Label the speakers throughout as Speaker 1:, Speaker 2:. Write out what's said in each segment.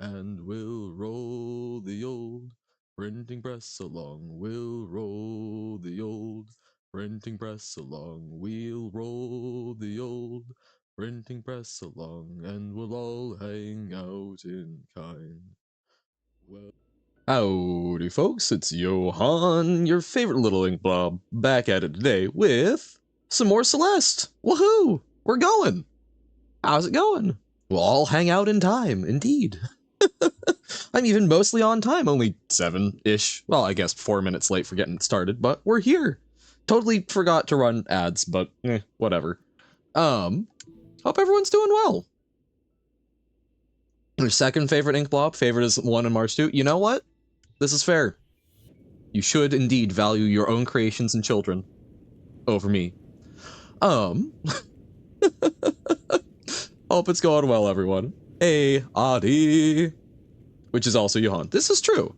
Speaker 1: And we'll roll the old printing press along. We'll roll the old printing press along. We'll roll the old printing press along, and we'll all hang out in kind. Well, howdy, folks. It's Johan, your favorite little ink blob, back at it today with some more Celeste. Woohoo! We're going. How's it going? We'll all hang out in time, indeed. I'm even mostly on time, only 7-ish. Well, I guess 4 minutes late for getting started, but we're here. Totally forgot to run ads, but whatever. Hope everyone's doing well. Your second favorite ink blob, favorite is 1 and March 2. You know what? This is fair. You should indeed value your own creations and children over me. Hope it's going well, everyone. Hey, Adi. Which is also Johan. This is true.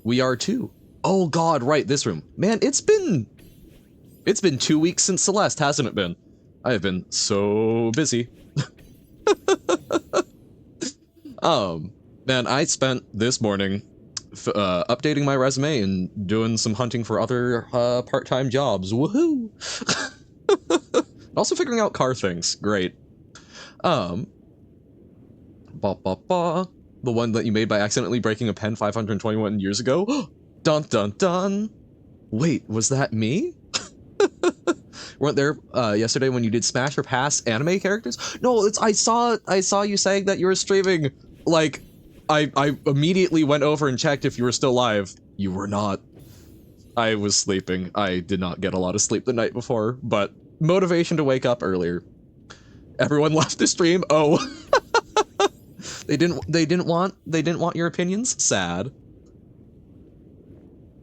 Speaker 1: We are too. Oh god, right, this room. Man, it's been 2 weeks since Celeste, hasn't it been? I have been so busy. Man, I spent this morning updating my resume and doing some hunting for other part-time jobs. Woohoo! Also figuring out car things. Great. The one that you made by accidentally breaking a pen 521 years ago? Dun dun dun! Wait, was that me? Weren't there yesterday when you did Smash or Pass anime characters? No, I saw you saying that you were streaming. Like, I immediately went over and checked if you were still live. You were not. I was sleeping. I did not get a lot of sleep the night before, but motivation to wake up earlier. Everyone left the stream. Oh. They didn't want your opinions? Sad.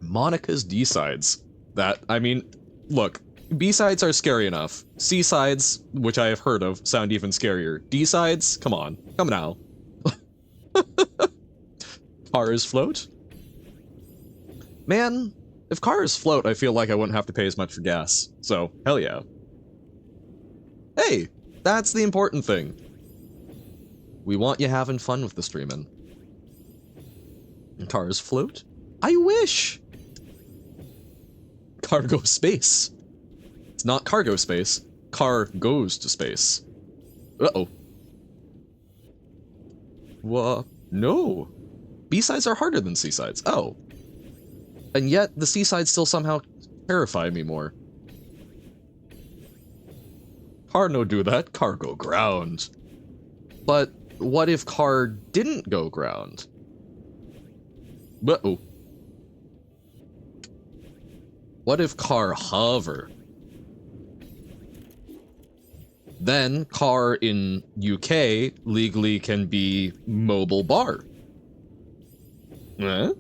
Speaker 1: Monica's D-sides. That, I mean, look, B-sides are scary enough. C-sides, which I have heard of, sound even scarier. D-sides? Come on. Come now. Cars float? Man, if cars float, I feel like I wouldn't have to pay as much for gas. So, hell yeah. Hey, that's the important thing. We want you having fun with the streaming. Cars float? I wish! Cargo space. It's not cargo space. Car goes to space. Uh-oh. What? No. B-sides are harder than C-sides. Oh. And yet, the C-sides still somehow terrify me more. Car no do that. Car go ground. But what if car didn't go ground? Uh-oh. What if car hover? Then car in UK legally can be mobile bar. Eh?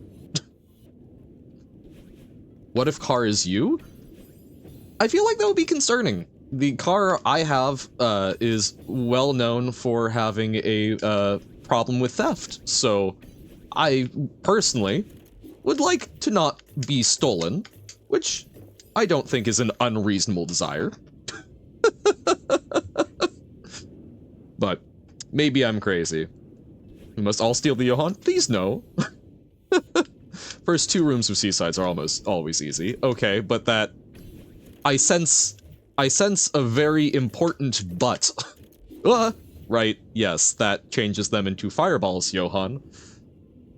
Speaker 1: What if car is you? I feel like that would be concerning. The car I have is well known for having a problem with theft, so I personally would like to not be stolen, which I don't think is an unreasonable desire. But maybe I'm crazy. We must all steal the Johan? Please no. First 2 rooms of C-sides are almost always easy. Okay, but that... I sense a very important but. Right, yes, that changes them into fireballs, Johan.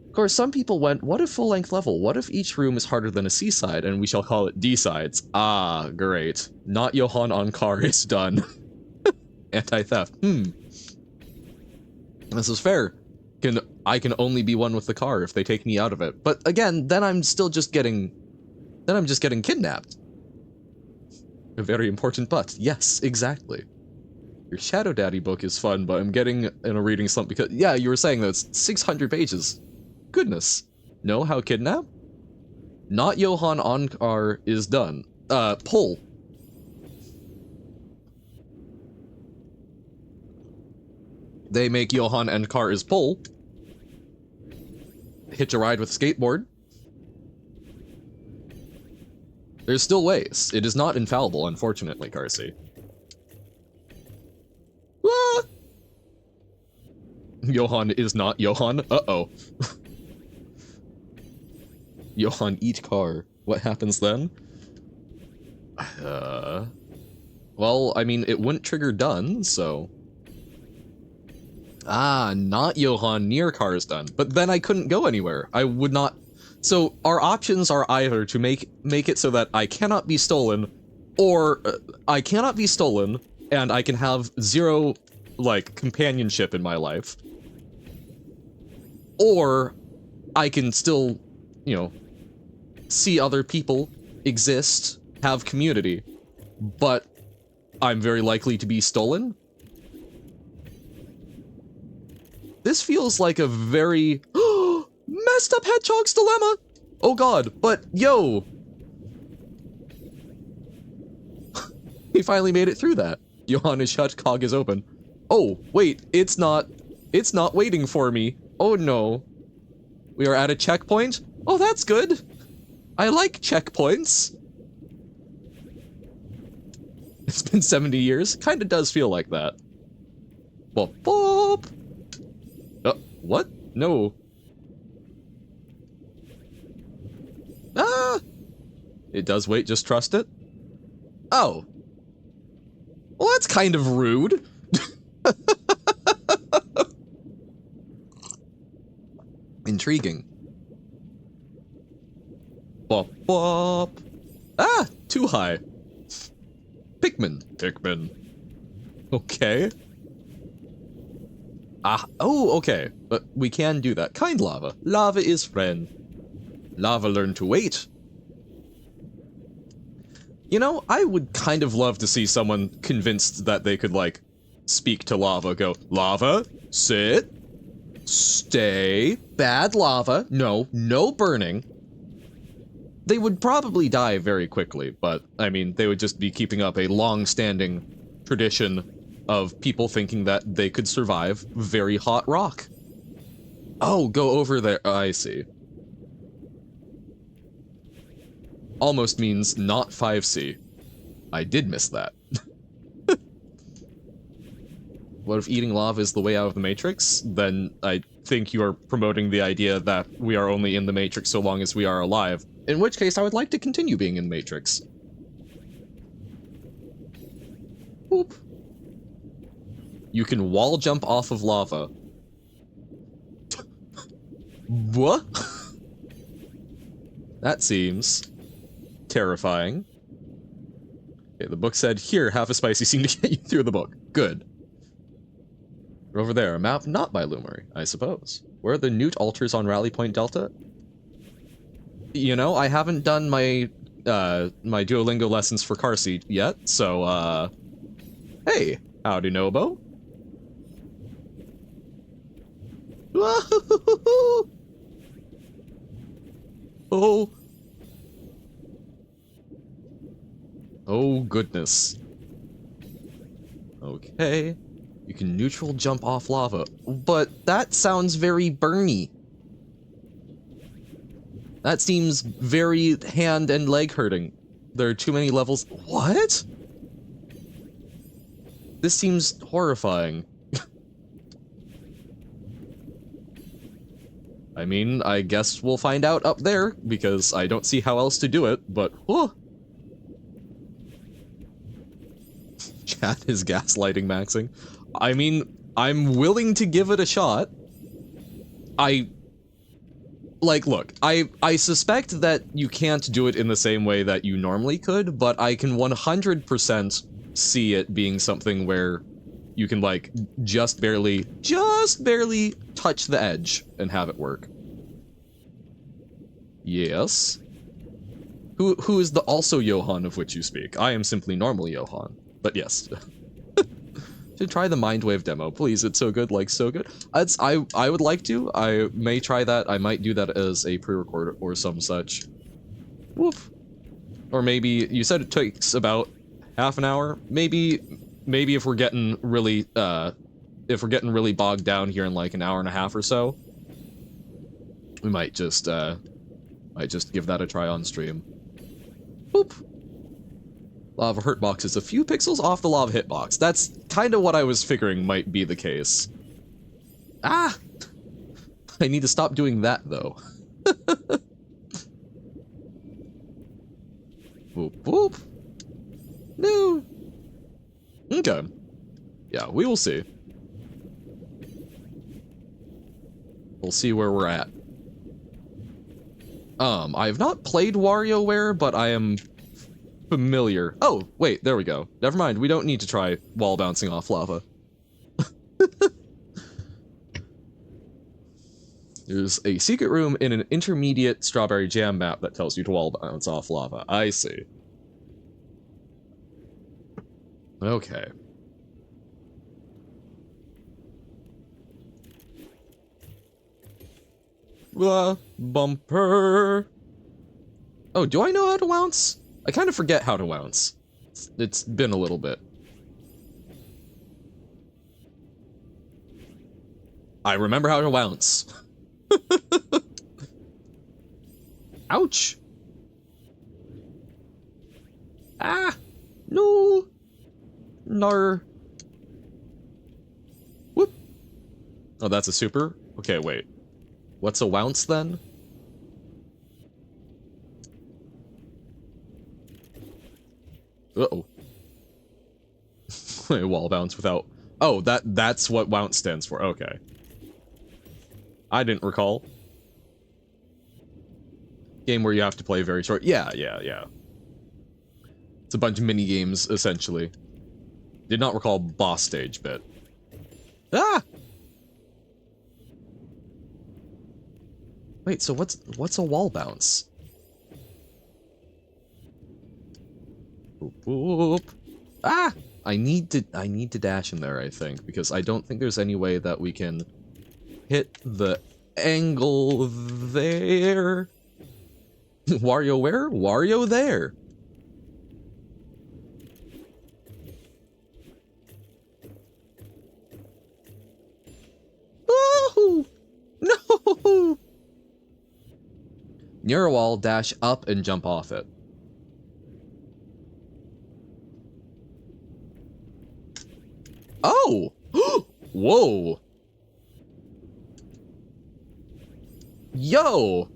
Speaker 1: Of course, some people went, what if full-length level? What if each room is harder than a C-side, and we shall call it D-sides? Ah, great. Not Johan on car is done. Anti-theft. This is fair. I can only be one with the car if they take me out of it. But again, then I'm just getting kidnapped. A very important but. Yes, exactly. Your Shadow Daddy book is fun, but I'm getting in a reading slump because, yeah, you were saying that it's 600 pages. Goodness. No, how kidnap? Not Johan on car is done. Pull. They make Johan and car is pull. Hitch a ride with skateboard. There's still ways. It is not infallible, unfortunately, Carsey. Ah! Johann is not Johann. Uh-oh. Johann, eat car. What happens then? Well, I mean, it wouldn't trigger done, so... Ah, not Johann near car is done. But then I couldn't go anywhere. I would not... So, our options are either to make it so that I cannot be stolen, or I cannot be stolen, and I can have zero, like, companionship in my life. Or I can still, you know, see other people exist, have community, but I'm very likely to be stolen. This feels like a very messed up hedgehog's dilemma. Oh god, but yo, he finally made it through that. Johann is shut, cog is open. Oh, wait, it's not waiting for me. Oh no. We are at a checkpoint? Oh, that's good. I like checkpoints. It's been 70 years. Kinda does feel like that. Bop, bop. What? No. Ah! It does wait, just trust it? Oh. Well, that's kind of rude. Intriguing. Bop, bop. Ah! Too high. Pikmin. Okay. Ah, oh, okay. But we can do that. Kind lava. Lava is friend. Lava learn to wait. You know, I would kind of love to see someone convinced that they could, like, speak to lava, go, lava, sit, stay, bad lava, no burning. They would probably die very quickly, but, I mean, they would just be keeping up a long-standing tradition of people thinking that they could survive very hot rock. Oh, go over there. I see. Almost means not 5C. I did miss that. What if eating lava is the way out of the Matrix? Then I think you are promoting the idea that we are only in the Matrix so long as we are alive. In which case, I would like to continue being in the Matrix. Boop. You can wall jump off of lava. What? That seems terrifying. Okay, the book said, here, have a spicy scene to get you through the book. Good. Over there, a map not by Lumery, I suppose. Where are the Newt altars on Rally Point Delta? You know, I haven't done my my Duolingo lessons for car seat yet, so, hey, howdy Nobo. Oh. Oh, goodness. Okay. You can neutral jump off lava, but that sounds very burny. That seems very hand and leg hurting. There are too many levels. What? This seems horrifying. I mean, I guess we'll find out up there, because I don't see how else to do it, but whoa. Chat is gaslighting maxing. I mean, I'm willing to give it a shot. Look, I suspect that you can't do it in the same way that you normally could, but I can 100% see it being something where you can, like, just barely touch the edge and have it work. Yes. Who is the also Johann of which you speak? I am simply normal Johann, but yes. To try the Mindwave demo, please. It's so good, like so good. I would like to. I may try that. I might do that as a pre-record or some such. Woof. Or maybe you said it takes about half an hour. Maybe if we're getting really bogged down here in like an hour and a half or so, we might just give that a try on stream. Boop. Lava hurtbox is a few pixels off the lava hitbox. That's kind of what I was figuring might be the case. Ah! I need to stop doing that, though. Whoop, whoop. No. Okay. Yeah, we will see. We'll see where we're at. I have not played WarioWare, but I am familiar. Oh, wait, there we go. Never mind, we don't need to try wall bouncing off lava. There's a secret room in an intermediate strawberry jam map that tells you to wall bounce off lava. I see. Okay. Bumper. Oh, do I know how to bounce? I kind of forget how to bounce. It's been a little bit. I remember how to bounce. Ouch. Ah. No. Nar. Whoop. Oh, that's a super? Okay, wait. What's a bounce then? Uh-oh. Wall bounce without... Oh, that's what bounce stands for. Okay. I didn't recall. Game where you have to play very short. Yeah. It's a bunch of mini games, essentially. Did not recall boss stage bit. Ah! Wait, so what's a wall bounce? Boop, boop. Ah! I need to dash in there, I think, because I don't think there's any way that we can hit the angle there. Wario where? Wario there. Oh! No! Near a wall, dash up and jump off it. Oh! Whoa! Yo!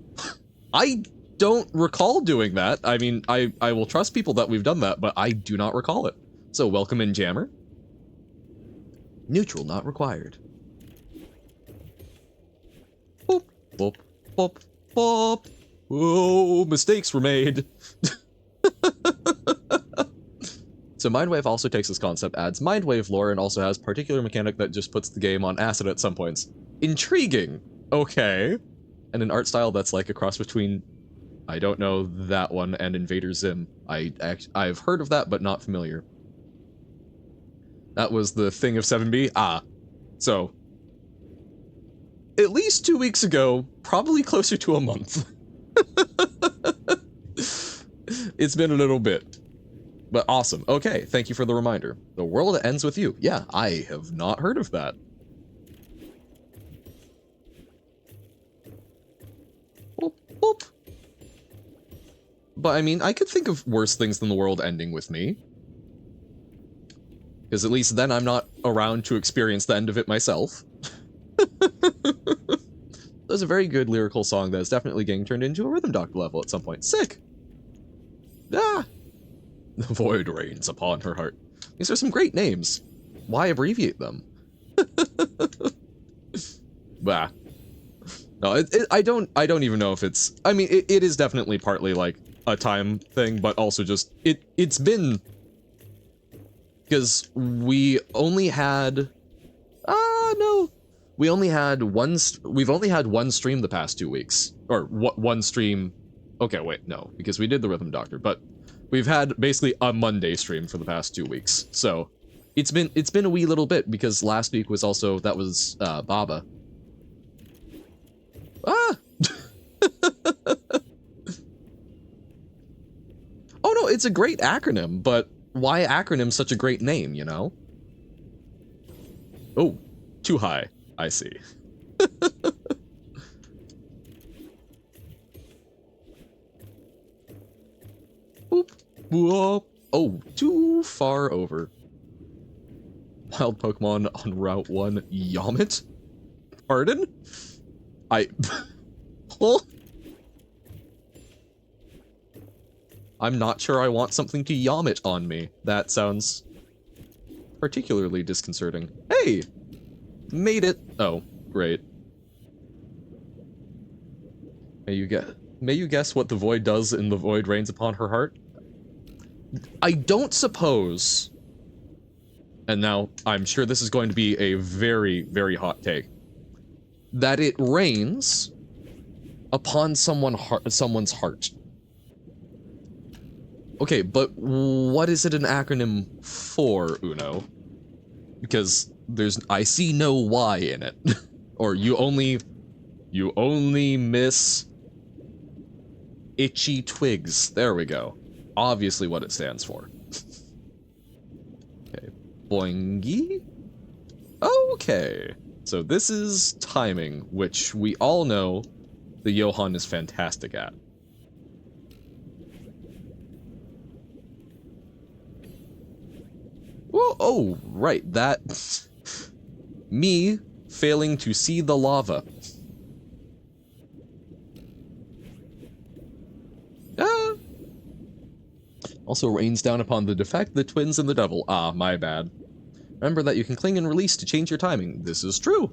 Speaker 1: I don't recall doing that. I mean, I will trust people that we've done that, but I do not recall it. So, welcome in, Jammer. Neutral not required. Boop, boop, boop, boop. Whoa, mistakes were made. So Mindwave also takes this concept, adds Mindwave lore, and also has particular mechanic that just puts the game on acid at some points. Intriguing. Okay. And an art style that's like a cross between, I don't know that one, and Invader Zim. I've heard of that, but not familiar. That was the thing of 7B? Ah. So, at least 2 weeks ago, probably closer to a month. It's been a little bit. But awesome. Okay, thank you for the reminder. The world ends with you. Yeah, I have not heard of that. Boop, boop. But I mean, I could think of worse things than the world ending with me. Because at least then I'm not around to experience the end of it myself. There's a very good lyrical song that is definitely getting turned into a Rhythm Doctor level at some point. Sick! Ah! The void reigns upon her heart. These are some great names. Why abbreviate them? Bah. No, I don't even know if it's... I mean, it is definitely partly like a time thing, but also just... It's been... Because we only had... no. We've only had one stream the past 2 weeks. Or one stream... Okay, wait, no. Because we did the Rhythm Doctor, but... We've had basically a Monday stream for the past 2 weeks, so it's been a wee little bit because last week was also Baba. Ah! Oh no, it's a great acronym, but why acronym such a great name, you know? Oh, too high. I see. Boop. Whoop. Oh, too far over. Wild Pokemon on Route 1, Yomit? Pardon? Well, I'm not sure I want something to yomit on me. That sounds particularly disconcerting. Hey! Made it! Oh, great. May you guess what the void does in The Void Rains Upon Her Heart? I don't suppose, and now I'm sure this is going to be a very, very hot take, that it rains upon someone's heart. Okay, but what is it an acronym for, Uno? Because I see no Y in it. Or you only miss itchy twigs. There we go. Obviously what it stands for. Okay, boingy? Okay. So this is timing, which we all know the Johann is fantastic at. Well, oh, right, that... me failing to see the lava. Also rains down upon the defect, the twins, and the devil. Ah, my bad. Remember that you can cling and release to change your timing. This is true.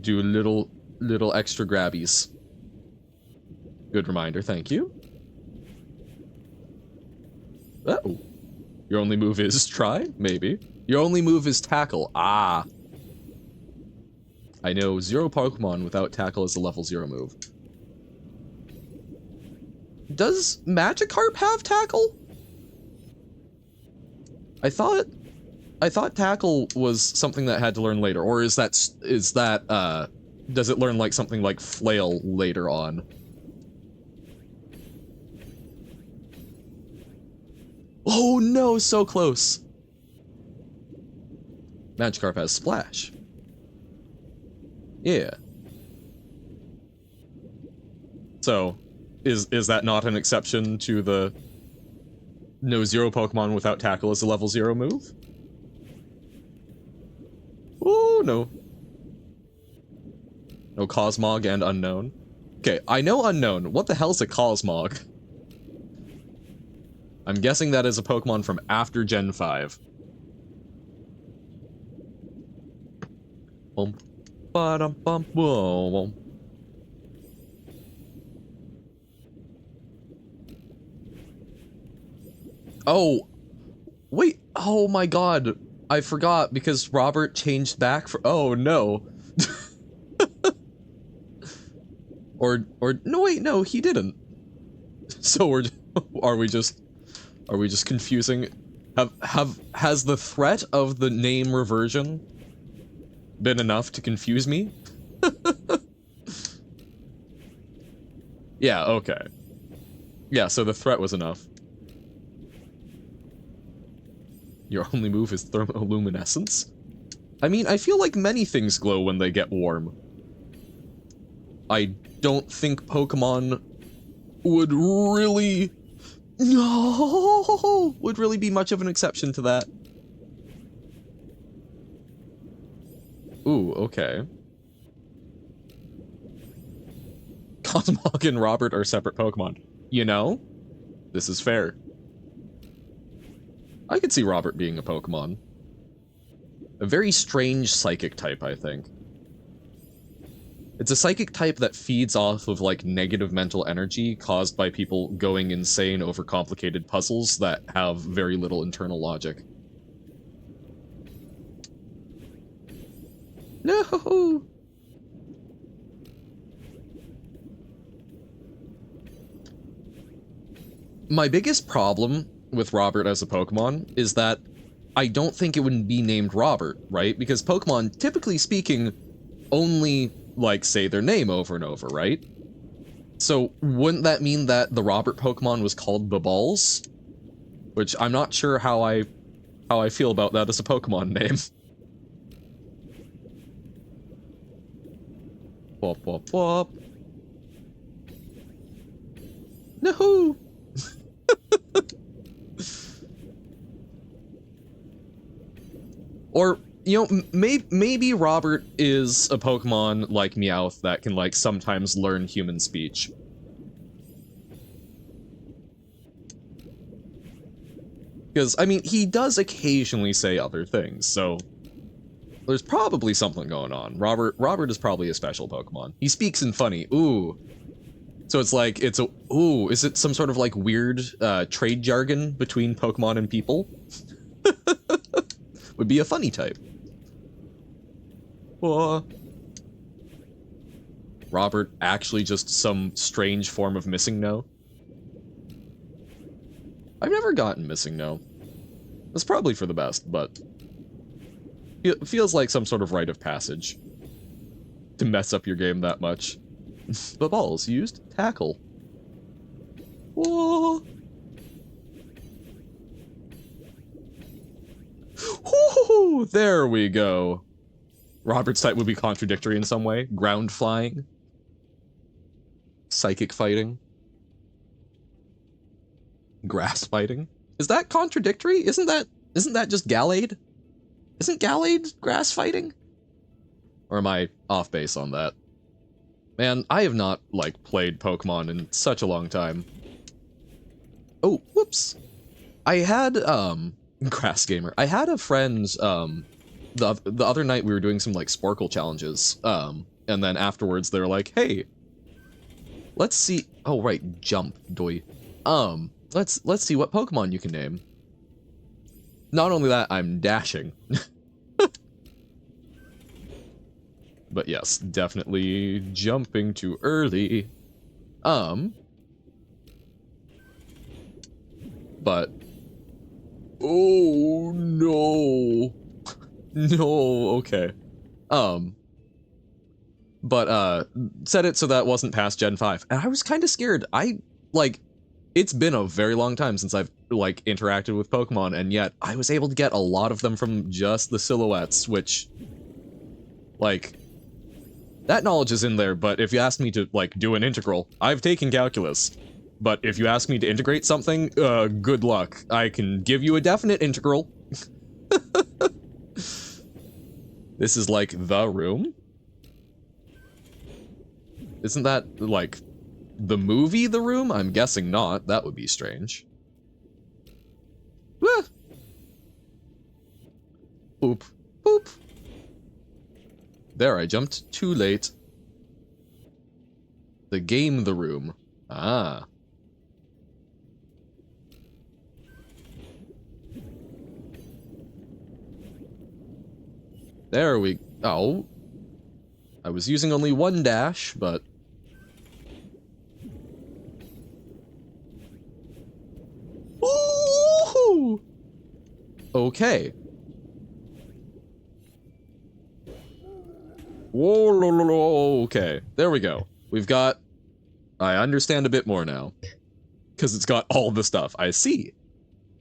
Speaker 1: Do little extra grabbies. Good reminder, thank you. Oh. Your only move is try? Maybe. Your only move is tackle. Ah. I know 0 Pokemon without tackle as a level 0 move. Does Magikarp have tackle? I thought tackle was something that had to learn later, or does it learn like something like flail later on? Oh no, so close. Magikarp has splash. Yeah. So, is that not an exception to the no 0 Pokemon without tackle as a level 0 move? Oh no. No Cosmog and Unknown. Okay, I know Unknown. What the hell's a Cosmog? I'm guessing that is a Pokemon from after Gen 5. Bum, ba-dum, bum, boom. Oh, wait, oh my god. I forgot because Robert changed back for- oh no. or, no wait, no, he didn't. So are we just confusing? Has the threat of the name reversion been enough to confuse me? Yeah, okay. Yeah, so the threat was enough. Your only move is thermoluminescence? I mean, I feel like many things glow when they get warm. I don't think Pokemon would really... No, would really be much of an exception to that. Ooh, okay. Cosmog and Robert are separate Pokemon. You know? This is fair. I could see Robert being a Pokemon. A very strange psychic type, I think. It's a psychic type that feeds off of, like, negative mental energy caused by people going insane over complicated puzzles that have very little internal logic. No! My biggest problem with Robert as a Pokemon is that I don't think it would be named Robert, right? Because Pokemon, typically speaking, only, like, say their name over and over, right? So wouldn't that mean that the Robert Pokemon was called Baballs? Which I'm not sure how I feel about that as a Pokemon name. Wop wop wop. No! Or, you know, maybe Robert is a Pokemon like Meowth that can, like, sometimes learn human speech. Because, I mean, he does occasionally say other things, so there's probably something going on. Robert is probably a special Pokemon. He speaks in funny. Ooh. So it's like, it's a, ooh, is it some sort of, like, weird trade jargon between Pokemon and people? Would be a funny type. Robert actually just some strange form of missing no? I've never gotten missing no. That's probably for the best, but it feels like some sort of rite of passage to mess up your game that much. The balls used tackle. Whoa. Woo, there we go. Robert's type would be contradictory in some way. Ground flying. Psychic fighting. Grass fighting. Is that contradictory? Isn't that just Gallade? Isn't Gallade grass fighting? Or am I off base on that? Man, I have not, like, played Pokemon in such a long time. Oh, whoops. I had, Grass Gamer. I had a friend, the other night we were doing some, like, Sporkle challenges, and then afterwards they were like, hey, let's see, oh, right, jump, doy. Let's see what Pokemon you can name. Not only that, I'm dashing. But yes, definitely jumping too early. But oh no. No, okay. But set it so that wasn't past Gen 5. And I was kind of scared. It's been a very long time since I've, like, interacted with Pokemon, and yet I was able to get a lot of them from just the silhouettes, which, like, that knowledge is in there, but if you ask me to, like, do an integral, I've taken calculus. But if you ask me to integrate something, good luck. I can give you a definite integral. This is, like, the room? Isn't that, like, the movie The Room? I'm guessing not. That would be strange. Ah. Boop. Boop. There, I jumped too late. The game The Room. Ah. There we... Oh. I was using only one dash, but... Ooh! Okay. Whoa, okay. There we go. We've got... I understand a bit more now. Because it's got all the stuff. I see.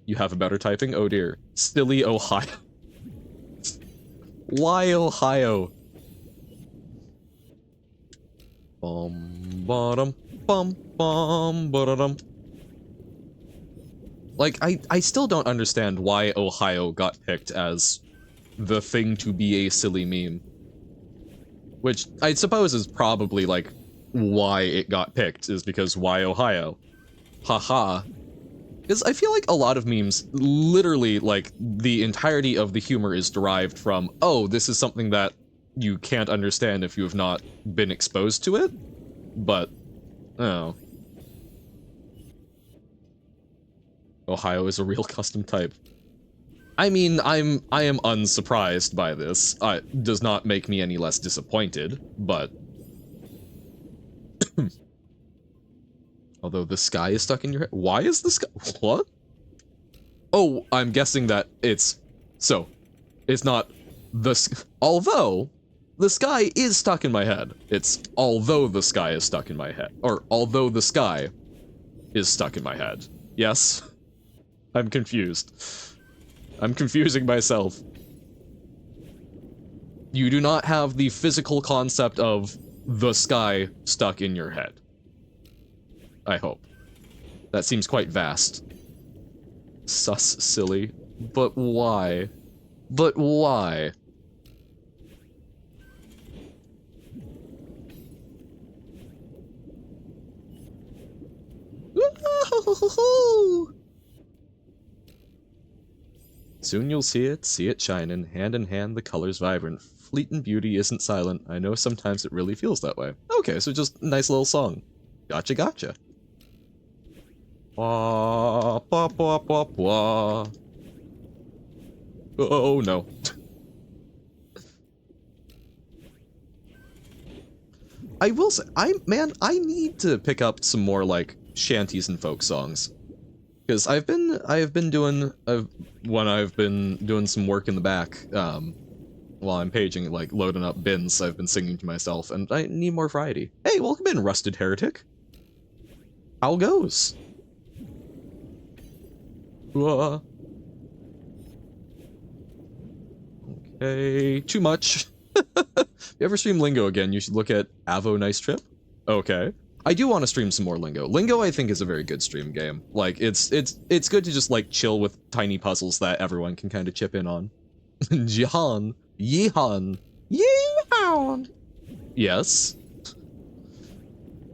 Speaker 1: You have a better typing? Oh dear. Silly Ohio. Why Ohio? Bum bottom bum bum ba-da-dum. Like, I still don't understand why Ohio got picked as the thing to be a silly meme. Which I suppose is probably, like, why it got picked, is because why Ohio? Haha. Because I feel like a lot of memes, literally, like, the entirety of the humor is derived from, oh, this is something that you can't understand if you have not been exposed to it? But, oh. Ohio is a real custom type. I mean, I am unsurprised by this. It does not make me any less disappointed, but... Although the sky is stuck in your head. Why is the sky... What? Oh, I'm guessing that it's... So, it's not the... Although, the sky is stuck in my head. It's although the sky is stuck in my head. Or, although the sky is stuck in my head. Yes? I'm confused. I'm confusing myself. You do not have the physical concept of the sky stuck in your head. I hope. That seems quite vast. Sus silly. But why? But why? Woo-hoo-hoo! Soon you'll see it shining, hand in hand, the colors vibrant. Fleet and beauty isn't silent. I know sometimes it really feels that way. Okay, so just a nice little song. Gotcha, gotcha. Wah, wah, wah, wah, wah. Oh no. I will say, I need to pick up some more like shanties and folk songs, because I've been doing when I've been doing some work in the back, while I'm paging, like loading up bins. I've been singing to myself, and I need more variety. Hey, welcome in, Rusted Heretic. How goes? Okay, too much. If you ever stream Lingo again, you should look at Avo Nice Trip. Okay. I do want to stream some more Lingo. Lingo, I think, is a very good stream game. Like, it's good to just, like, chill with tiny puzzles that everyone can kind of chip in on. Jihan. Yeehan. Yeehan! Yes?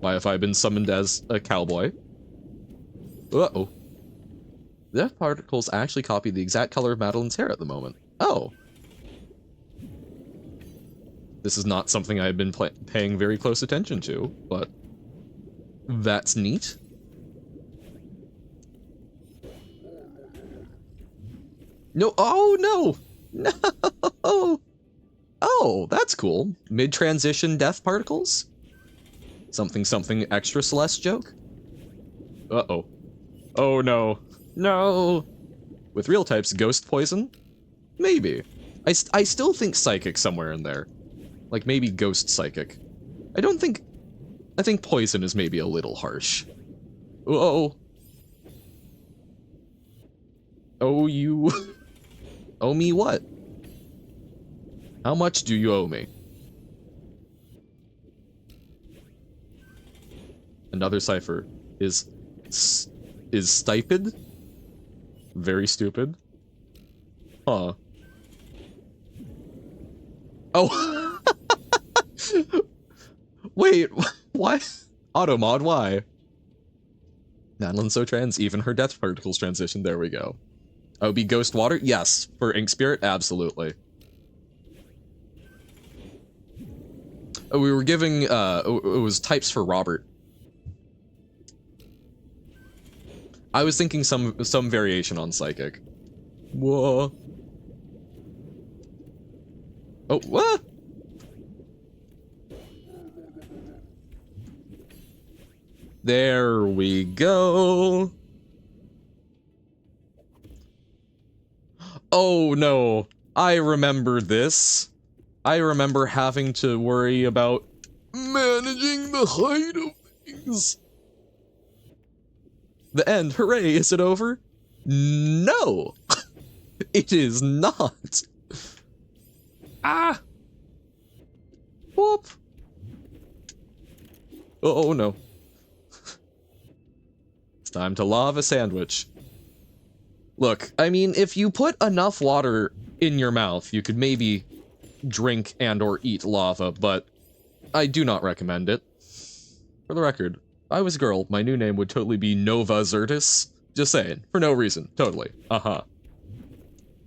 Speaker 1: Why have I been summoned as a cowboy? Uh-oh. Death particles actually copy the exact color of Madeline's hair at the moment. Oh. This is not something I've been paying very close attention to, but that's neat. No, oh no! No! Oh, that's cool. Mid-transition death particles? Something something extra Celeste joke? Uh-oh. Oh no. No! With real types, ghost poison? Maybe. I still think psychic somewhere in there. Like, maybe ghost psychic. I think poison is maybe a little harsh. Uh-oh. Oh, you... Owe me what? How much do you owe me? Another cipher is stipend? Very stupid. Huh. Oh. Wait, what? Automod, why? Madeline so trans, even her death particles transition, there we go. Oh, be ghost water? Yes. For Ink Spirit, absolutely. Oh, we were giving, it was types for Robert. I was thinking some variation on Psychic. Whoa. Oh, what? There we go. Oh no, I remember this. I remember having to worry about managing the height of things. The end, hooray, is it over? No, it is not. Ah. Whoop. Oh no. It's time to lava sandwich. Look, I mean, if you put enough water in your mouth, you could maybe drink and or eat lava, but I do not recommend it. For the record, if I was a girl, my new name would totally be Nova Zertis. Just saying, for no reason, totally. Uh-huh.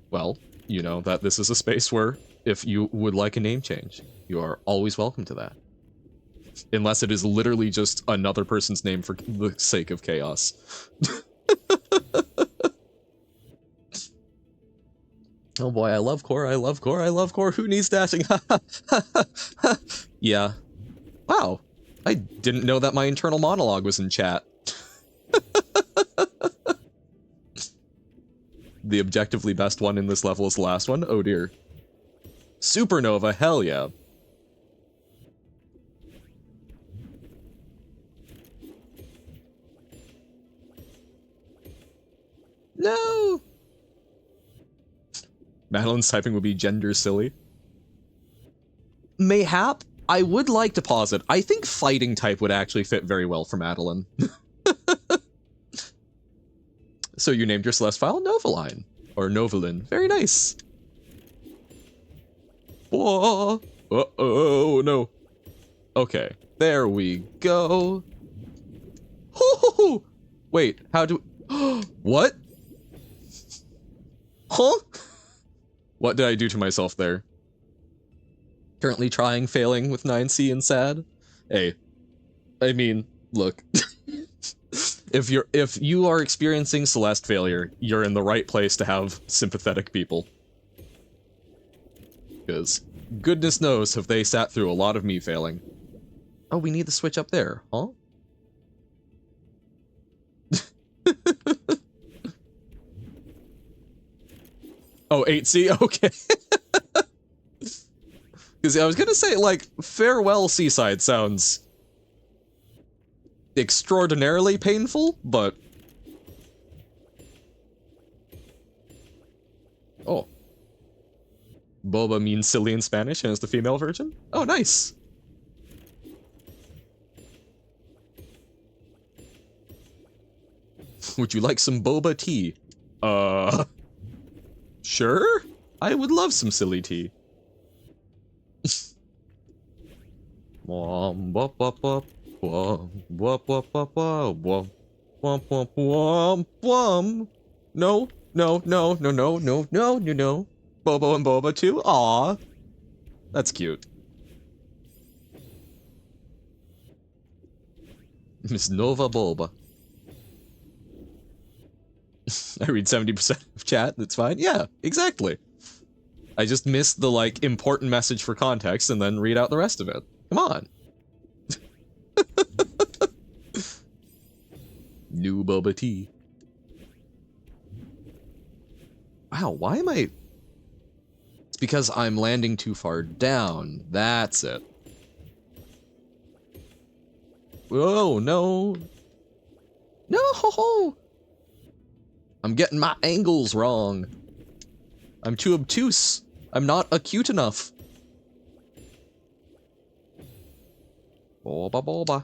Speaker 1: Well, you know that this is a space where, if you would like a name change, you are always welcome to that. Unless it is literally just another person's name for the sake of chaos. Oh boy, I love core, I love core, I love core, who needs dashing? Yeah. Wow, I didn't know that my internal monologue was in chat. The objectively best one in this level is the last one? Oh dear. Supernova, hell yeah. No! Madeline's typing would be gender silly. Mayhap, I would like to posit, I think fighting type would actually fit very well for Madeline. So you named your Celeste file Novaline. Or Novaline. Very nice. Whoa. Uh-oh, no. Okay, there we go. Hoo-hoo-hoo. Wait, how do... What? Huh? What did I do to myself there? Currently trying, failing with 9C and sad? Hey, I mean, look. If you are experiencing Celeste failure, you're in the right place to have sympathetic people. Because goodness knows have they sat through a lot of me failing. Oh, we need the switch up there, huh? Oh, 8C? Okay. Because I was gonna say, like, Farewell Seaside sounds extraordinarily painful, but... Oh. Boba means silly in Spanish, and it's the female version? Oh, nice! Would you like some boba tea? Sure? I would love some silly tea. Womp womp womp womp womp womp womp womp womp womp womp womp womp. No, no, no, no, no, no, no, no, no. Bobo and Boba too? Aw. That's cute. Miss Nova Boba. I read 70% of chat, that's fine. Yeah, exactly. I just missed the, like, important message for context and then read out the rest of it. Come on. New Boba tea. Wow, why am I... It's because I'm landing too far down. That's it. Whoa, no. No! I'm getting my angles wrong. I'm too obtuse. I'm not acute enough. Boba boba.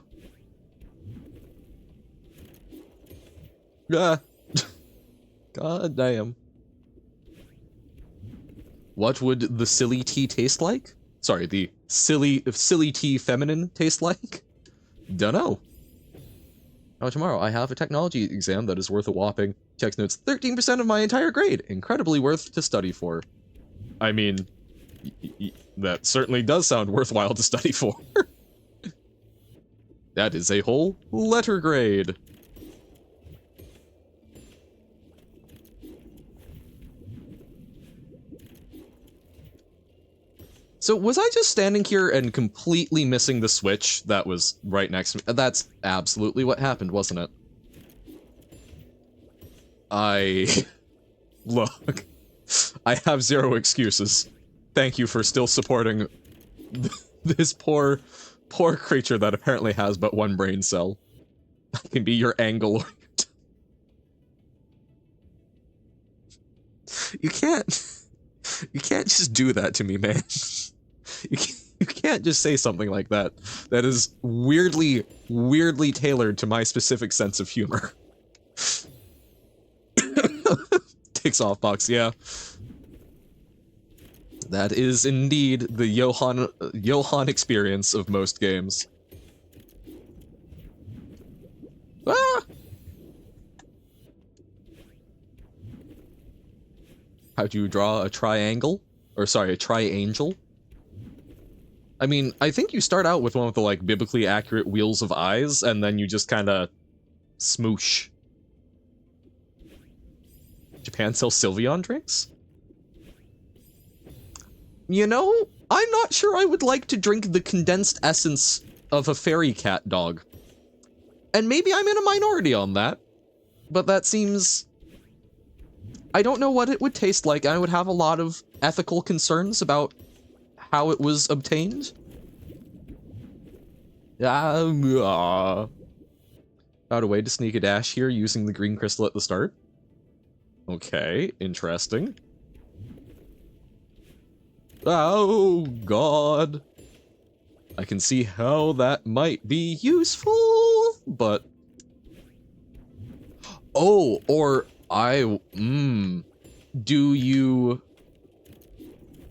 Speaker 1: Ah. God damn. What would the silly tea taste like? Sorry, the silly tea feminine taste like? Dunno. Oh, tomorrow I have a technology exam that is worth a whopping, text notes, 13% of my entire grade. Incredibly worth to study for. I mean, that certainly does sound worthwhile to study for. That is a whole letter grade. So was I just standing here and completely missing the switch that was right next to me? That's absolutely what happened, wasn't it? Look, I have zero excuses. Thank you for still supporting this poor creature that apparently has but one brain cell. I can be your angle. You can't just do that to me, man. You can't just say something like that. That is weirdly tailored to my specific sense of humor. Takes off box, yeah. That is indeed the Johan experience of most games. Ah! How do you draw a triangle? Or sorry, a triangel? I mean, I think you start out with one of the, like, biblically accurate wheels of eyes, and then you just kinda smoosh. Japan sells Sylveon drinks? You know, I'm not sure I would like to drink the condensed essence of a fairy cat dog. And maybe I'm in a minority on that, but that seems... I don't know what it would taste like. I would have a lot of ethical concerns about how it was obtained. Found a way to sneak a dash here using the green crystal at the start. Okay, interesting. Oh, God. I can see how that might be useful, but... Oh, or do you...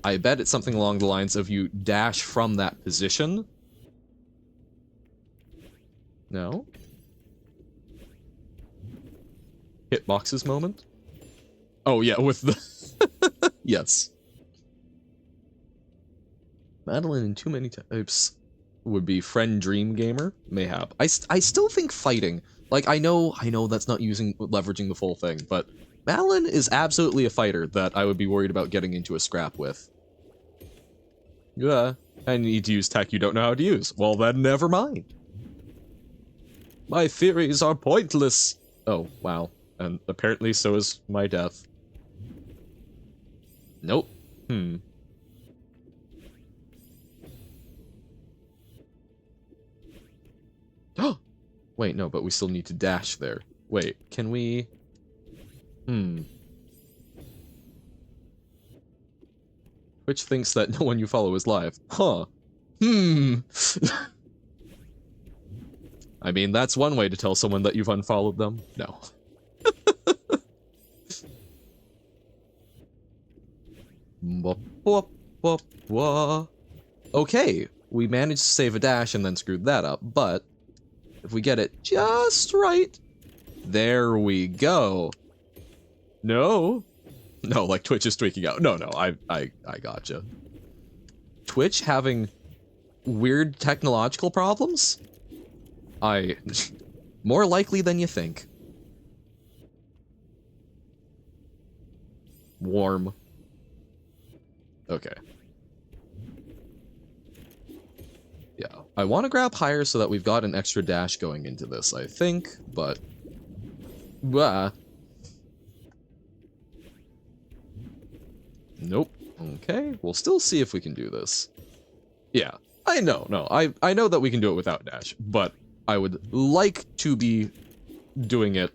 Speaker 1: I bet it's something along the lines of you dash from that position. No? hitboxes moment. Oh yeah, with the yes. Madeline in too many types would be friend dream gamer, mayhap. I still think fighting. Like I know that's not leveraging the full thing, but Madeline is absolutely a fighter that I would be worried about getting into a scrap with. Yeah, I need to use tech you don't know how to use. Well then, never mind. My theories are pointless. Oh, wow. And apparently so is my death. Nope. Oh! Wait, no, but we still need to dash there. Wait, can we... Twitch thinks that no one you follow is live. Huh. I mean, that's one way to tell someone that you've unfollowed them. No. Okay, we managed to save a dash and then screwed that up, but if we get it just right, there we go. No. No, like Twitch is tweaking out. No, I gotcha. Twitch having weird technological problems? More likely than you think. Warm. Okay. Yeah, I want to grab higher so that we've got an extra dash going into this, I think, but... Nope. Okay, we'll still see if we can do this. Yeah, I know, no, I know that we can do it without dash, but I would like to be doing it.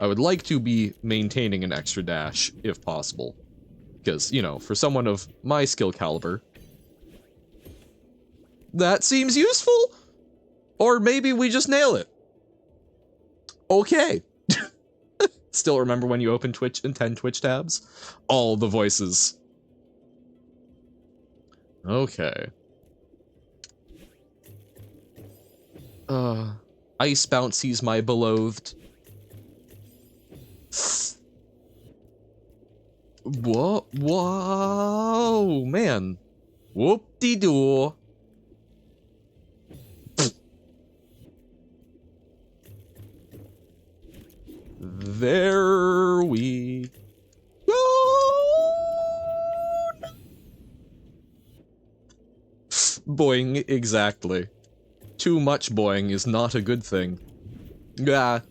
Speaker 1: I would like to be maintaining an extra dash, if possible. Because, you know, for someone of my skill caliber, that seems useful! Or maybe we just nail it. Okay. Still remember when you open Twitch and 10 Twitch tabs? All the voices. Okay. Ice Bouncy's my beloved. Whoa, man. Whoop-de-doo. There we go. Boing, exactly. Too much boing is not a good thing. Ah.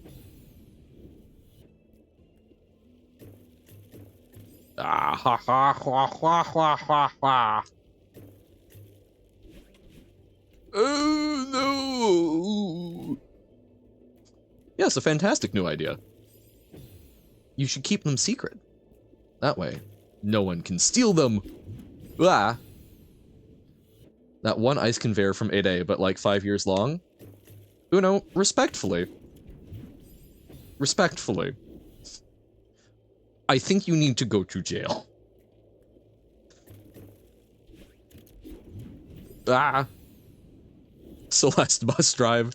Speaker 1: Ah, ha ha ha ha ha ha ha. Oh no! Yes, a fantastic new idea. You should keep them secret. That way, no one can steal them. Ah. That one ice conveyor from 8A, but like 5 years long. Uno, respectfully. Respectfully. I think you need to go to jail. Ah. Celeste bus drive.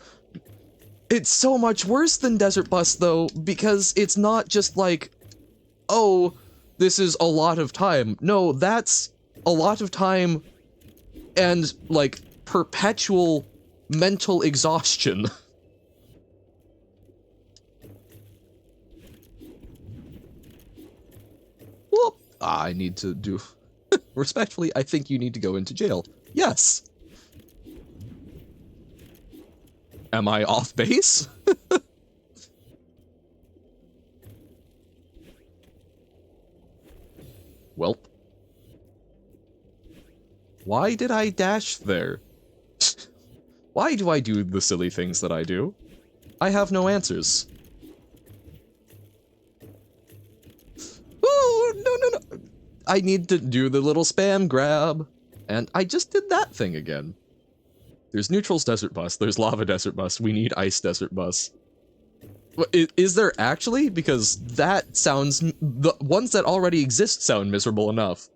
Speaker 1: It's so much worse than Desert Bus, though, because it's not just like, oh, this is a lot of time. No, that's a lot of time and, like, perpetual mental exhaustion. Well, I need to do... Respectfully, I think you need to go into jail. Yes. Am I off base? Welp. Why did I dash there? Why do I do the silly things that I do? I have no answers. Ooh, no. I need to do the little spam grab. And I just did that thing again. There's Neutral's Desert Bus, there's Lava Desert Bus, we need Ice Desert Bus. Is there actually? Because that sounds... The ones that already exist sound miserable enough.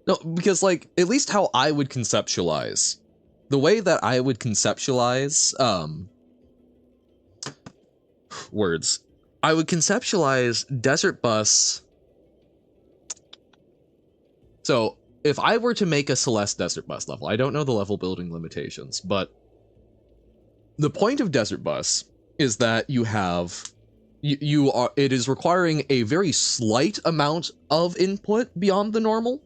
Speaker 1: No, because, like, at least how I would conceptualize. The way that I would conceptualize, words. I would conceptualize Desert Bus. So if I were to make a Celeste Desert Bus level, I don't know the level building limitations, but the point of Desert Bus is that you have it is requiring a very slight amount of input beyond the normal.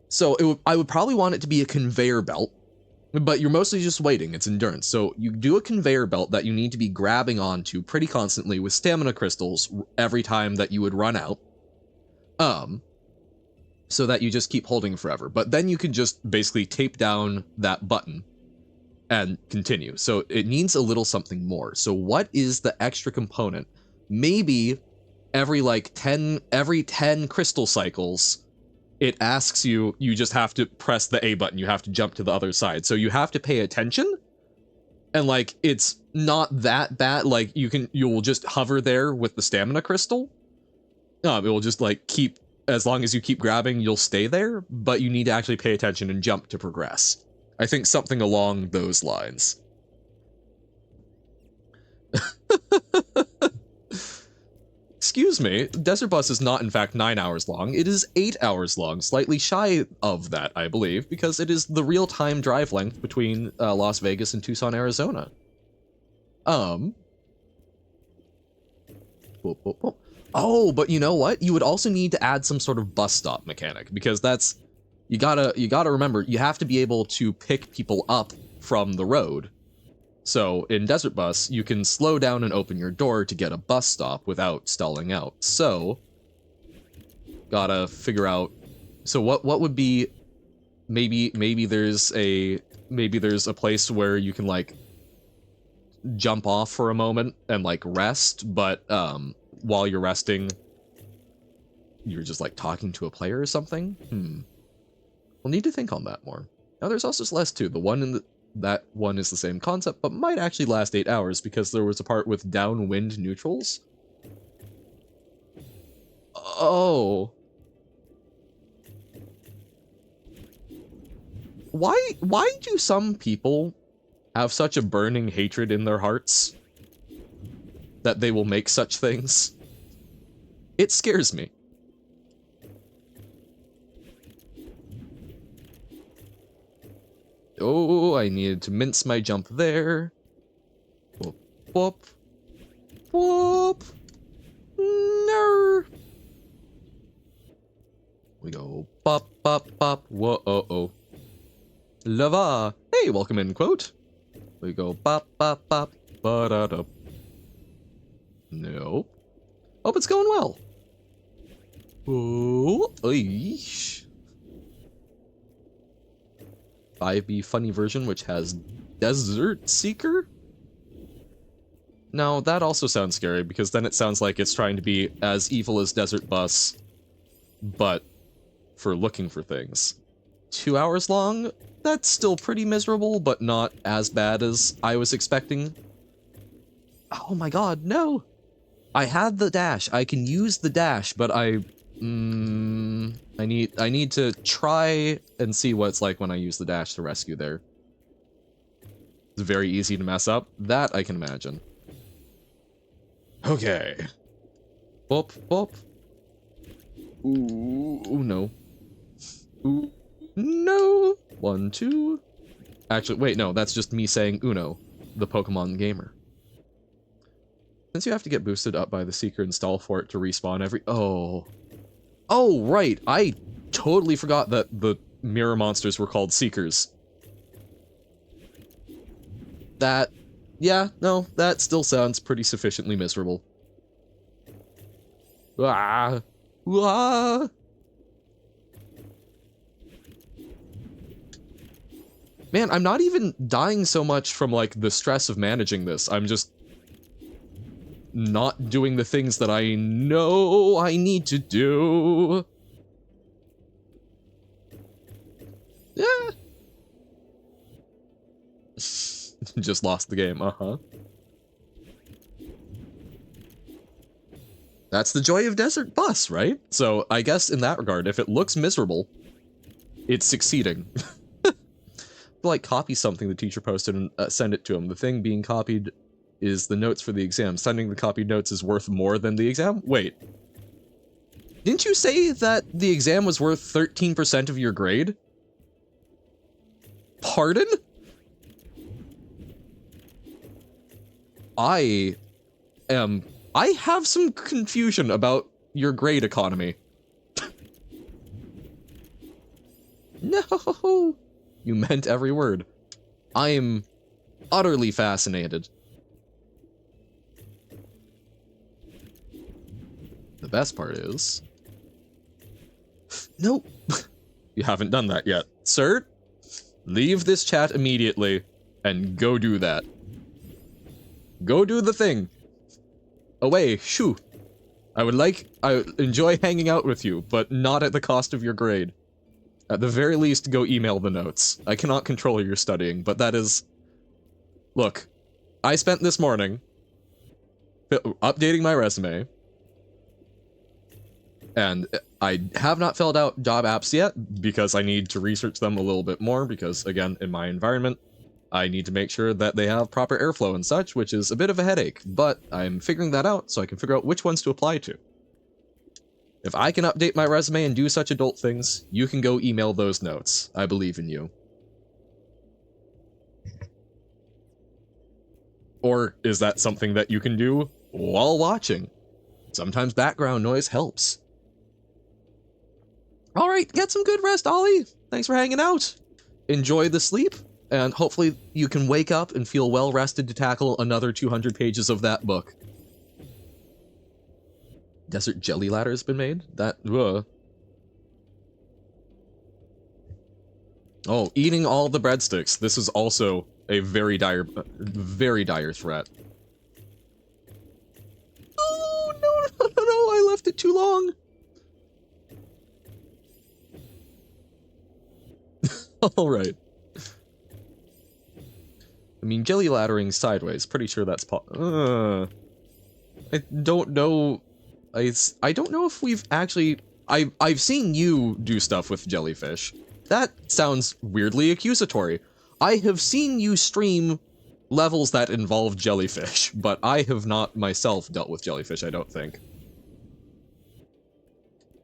Speaker 1: So I would probably want it to be a conveyor belt, but you're mostly just waiting. It's endurance. So you do a conveyor belt that you need to be grabbing onto pretty constantly with stamina crystals every time that you would run out. So that you just keep holding forever. But then you can just basically tape down that button and continue. So it needs a little something more. So what is the extra component? Maybe every 10 crystal cycles, it asks you just have to press the A button. You have to jump to the other side. So you have to pay attention. And it's not that bad. You'll just hover there with the stamina crystal. It will just keep, as long as you keep grabbing, you'll stay there, but you need to actually pay attention and jump to progress. I think something along those lines. Excuse me, Desert Bus is not in fact 9 hours long, it is 8 hours long, slightly shy of that, I believe, because it is the real-time drive length between Las Vegas and Tucson, Arizona. Whoop, whoop, whoop. Oh, but you know what? You would also need to add some sort of bus stop mechanic, because that's, you gotta remember, you have to be able to pick people up from the road. So in Desert Bus, you can slow down and open your door to get a bus stop without stalling out. So, gotta figure out, so what would be, maybe there's a place where you can jump off for a moment and rest, but while you're resting, you're just talking to a player or something? We'll need to think on that more. Now there's also Celeste too. That one is the same concept, but might actually last 8 hours because there was a part with downwind neutrals. Oh. Why do some people have such a burning hatred in their hearts that they will make such things? It scares me. Oh, I needed to mince my jump there. Whoop, whoop. Whoop. No. We go bop, bop, bop. Whoa, oh. Lava. Hey, welcome in, quote. We go bop, bop, bop. Ba-da-da. Nope. Hope it's going well. Oh, eesh. 5B funny version, which has Desert Seeker? No, that also sounds scary, because then it sounds like it's trying to be as evil as Desert Bus, but for looking for things. 2 hours long? That's still pretty miserable, but not as bad as I was expecting. Oh my god, no! I had the dash. I can use the dash, but I need to try and see what it's like when I use the dash to rescue there. It's very easy to mess up. That I can imagine. Okay. Boop, boop. Ooh, no. Ooh, no. 1, 2. Actually, wait, no, that's just me saying Uno, the Pokemon gamer. Since you have to get boosted up by the Seeker and stall for it to respawn every... Oh, right. I totally forgot that the mirror monsters were called Seekers. That... Yeah, no, that still sounds pretty sufficiently miserable. Ah! Ah! Man, I'm not even dying so much from, the stress of managing this. I'm just not doing the things that I know I need to do. Yeah. Just lost the game, uh-huh. That's the joy of Desert Bus, right? So I guess in that regard, if it looks miserable, it's succeeding. Copy something the teacher posted and send it to him. The thing being copied is the notes for the exam. Sending the copied notes is worth more than the exam? Wait. Didn't you say that the exam was worth 13% of your grade? Pardon? I have some confusion about your grade economy. No! You meant every word. I am utterly fascinated. The best part is... Nope. You haven't done that yet. Sir, leave this chat immediately and go do that. Go do the thing. Away, shoo. I enjoy hanging out with you, but not at the cost of your grade. At the very least, go email the notes. I cannot control your studying, but that is... Look, I spent this morning updating my resume, and I have not filled out job apps yet, because I need to research them a little bit more, because, again, in my environment, I need to make sure that they have proper airflow and such, which is a bit of a headache, but I'm figuring that out so I can figure out which ones to apply to. If I can update my resume and do such adult things, you can go email those notes. I believe in you. Or is that something that you can do while watching? Sometimes background noise helps. Alright, get some good rest, Ollie. Thanks for hanging out. Enjoy the sleep, and hopefully you can wake up and feel well rested to tackle another 200 pages of that book. Desert jelly ladder has been made? That, Oh, eating all the breadsticks. This is also a very dire threat. Oh, no, I left it too long. Alright. I mean, jelly laddering sideways. Pretty sure that's I don't know. I don't know if we've actually... I've seen you do stuff with jellyfish. That sounds weirdly accusatory. I have seen you stream levels that involve jellyfish, but I have not myself dealt with jellyfish, I don't think.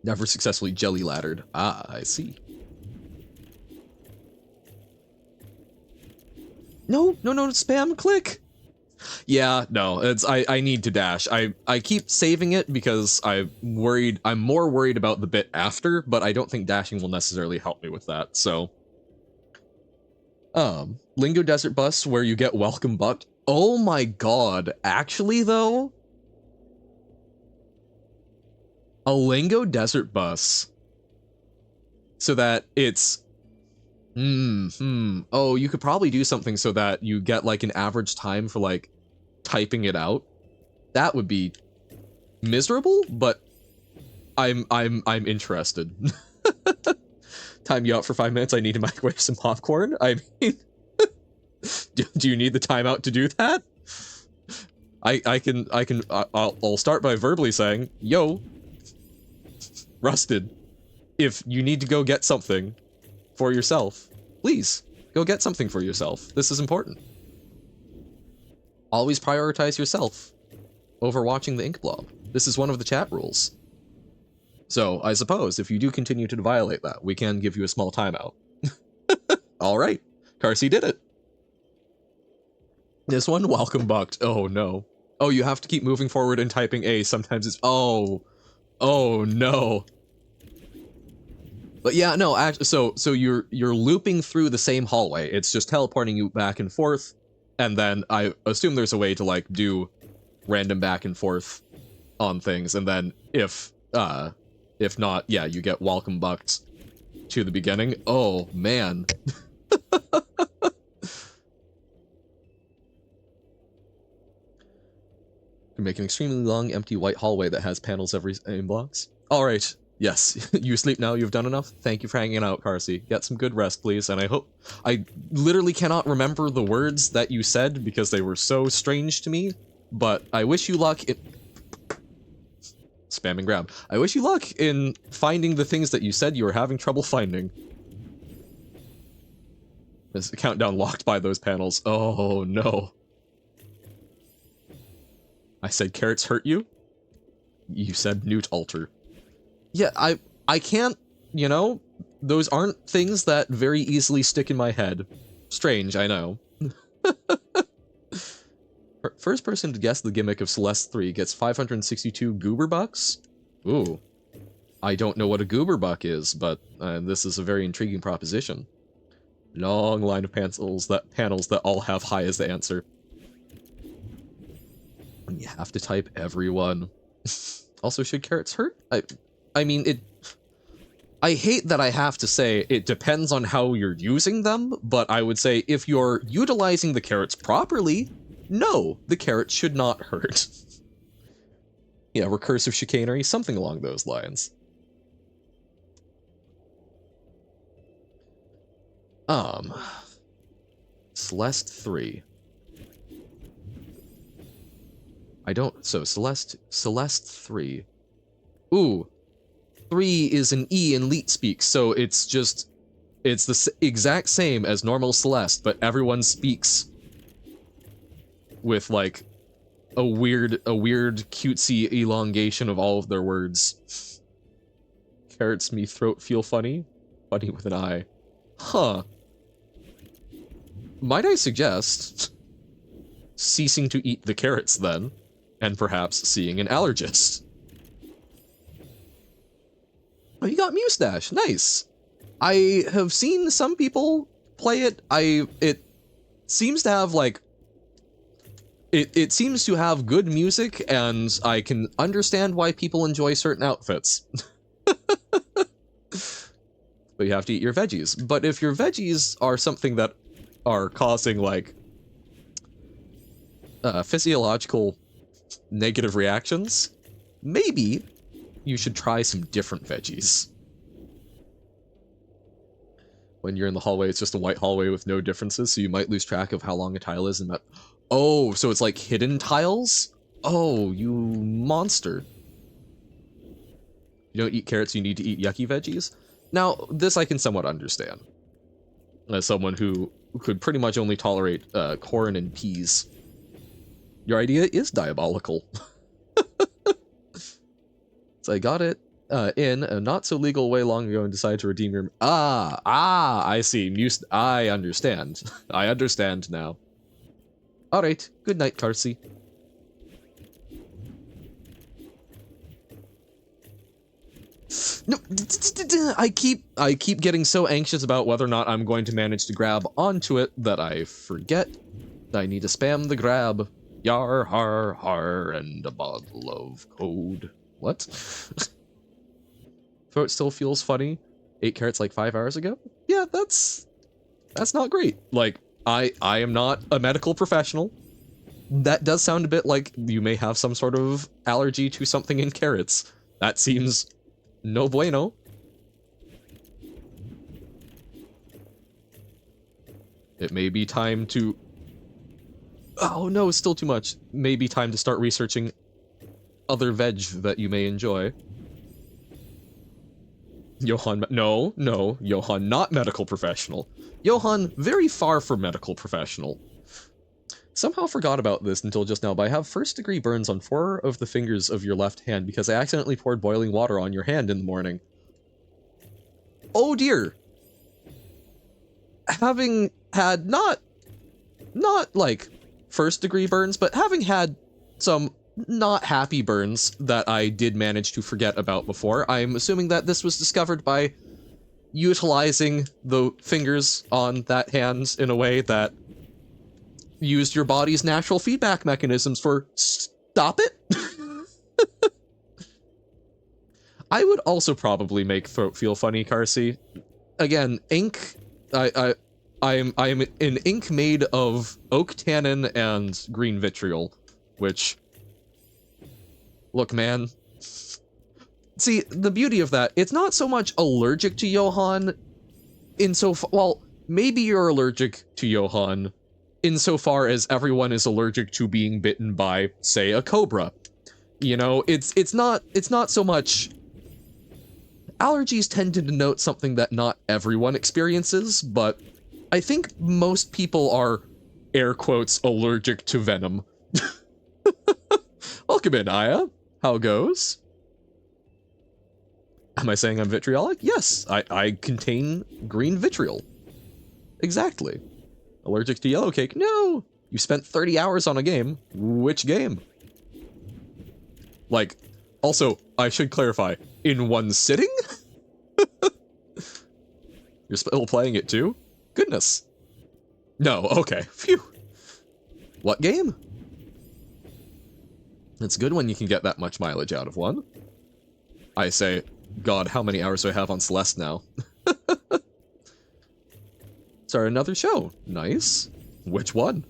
Speaker 1: Never successfully jelly laddered. Ah, I see. No, spam click! Yeah, no, I need to dash. I keep saving it because I'm more worried about the bit after, but I don't think dashing will necessarily help me with that, so. Lingo Desert Bus where you get welcome bucked. Oh my god, actually though? A Lingo Desert Bus. So that it's... Oh, you could probably do something so that you get like an average time for like typing it out. That would be miserable, but I'm interested. Time you out for 5 minutes. I need to microwave some popcorn. I mean, do you need the timeout to do that? I'll start by verbally saying, yo, Rusted, if you need to go get something for yourself, please go get something for yourself. This is important. Always prioritize yourself over watching the ink blob. This is one of the chat rules. So I suppose if you do continue to violate that, we can give you a small timeout. All right, Carsey did it. This one, welcome bucked. Oh no. Oh, you have to keep moving forward and typing A. Sometimes it's oh no. But yeah, no, actually, so you're looping through the same hallway. It's just teleporting you back and forth, and then I assume there's a way to like do random back and forth on things, and then if not, yeah, you get welcome bucked to the beginning. Oh man. You make an extremely long, empty white hallway that has panels every blocks. All right. Yes, you sleep now, you've done enough? Thank you for hanging out, Carsey. Get some good rest, please, and I literally cannot remember the words that you said because they were so strange to me, but I wish you luck in... Spam and grab. I wish you luck in finding the things that you said you were having trouble finding. This countdown locked by those panels. Oh, no. I said carrots hurt you? You said newt alter. Yeah, I can't, you know, those aren't things that very easily stick in my head. Strange, I know. First person to guess the gimmick of Celeste 3 gets 562 goober bucks? Ooh. I don't know what a goober buck is, but this is a very intriguing proposition. Long line of panels that all have high as the answer. And you have to type everyone. Also, should carrots hurt? I mean, I hate that I have to say it depends on how you're using them, but I would say if you're utilizing the carrots properly, no, the carrots should not hurt. Yeah, recursive chicanery, something along those lines. Celeste 3. So Celeste 3. Ooh, 3 is an E in Leet speak, so it's the exact same as normal Celeste, but everyone speaks with like a weird cutesy elongation of all of their words. Carrots me throat feel funny? Funny with an I. Huh. Might I suggest ceasing to eat the carrots then, and perhaps seeing an allergist? Oh, you got Mustache. Nice. I have seen some people play it. It seems to have like it seems to have good music, and I can understand why people enjoy certain outfits. But you have to eat your veggies. But if your veggies are something that are causing like physiological negative reactions, maybe you should try some different veggies. When you're in the hallway, it's just a white hallway with no differences, so you might lose track of how long a tile is. And oh, so it's like hidden tiles? Oh, you monster. You don't eat carrots, you need to eat yucky veggies? Now, this I can somewhat understand. As someone who could pretty much only tolerate corn and peas. Your idea is diabolical. So I got it in a not-so-legal way long ago and decided to redeem your... I see. I understand. I understand now. Alright, good night, Carsey. No, I keep getting so anxious about whether or not I'm going to manage to grab onto it that I forget I need to spam the grab. Yar, har, har, and a bottle of code. What? Throat still feels funny. 8 carrots like 5 hours ago? Yeah, that's not great. Like, I am not a medical professional. That does sound a bit like you may have some sort of allergy to something in carrots. That seems no bueno. It may be time to... Oh no, it's still too much. Maybe time to start researching other veg that you may enjoy. Johan, no, Johan, not medical professional. Johan, very far from medical professional. Somehow forgot about this until just now, but I have first-degree burns on 4 of the fingers of your left hand because I accidentally poured boiling water on your hand in the morning. Oh dear! Having had not like first-degree burns, but having had some not happy burns that I did manage to forget about before, I'm assuming that this was discovered by utilizing the fingers on that hand in a way that used your body's natural feedback mechanisms for stop it. I would also probably make throat feel funny, Carsey. Again, ink. I'm an ink made of oak tannin and green vitriol, which, look, man. See, the beauty of that, it's not so much allergic to Johan well, maybe you're allergic to Johan insofar as everyone is allergic to being bitten by, say, a cobra. You know, it's not so much... Allergies tend to denote something that not everyone experiences, but I think most people are, air quotes, allergic to venom. Welcome in, Aya. How goes? Am I saying I'm vitriolic? Yes, I contain green vitriol. Exactly. Allergic to yellow cake? No! You spent 30 hours on a game. Which game? Like, also, I should clarify, in one sitting? You're still playing it too? Goodness. No, okay. Phew. What game? It's good when you can get that much mileage out of one. I say, God, how many hours do I have on Celeste now? Sorry, another show. Nice. Which one?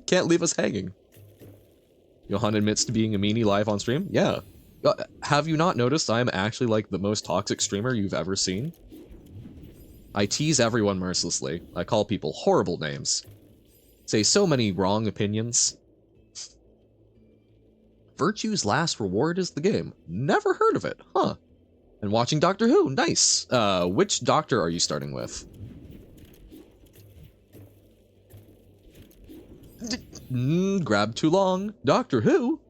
Speaker 1: Can't leave us hanging. Johan admits to being a meanie live on stream? Yeah. Have you not noticed I'm actually like the most toxic streamer you've ever seen? I tease everyone mercilessly. I call people horrible names. Say so many wrong opinions. Virtue's last reward is the game. Never heard of it, huh? And watching Doctor Who, nice. Which Doctor are you starting with? Grab too long. Doctor Who?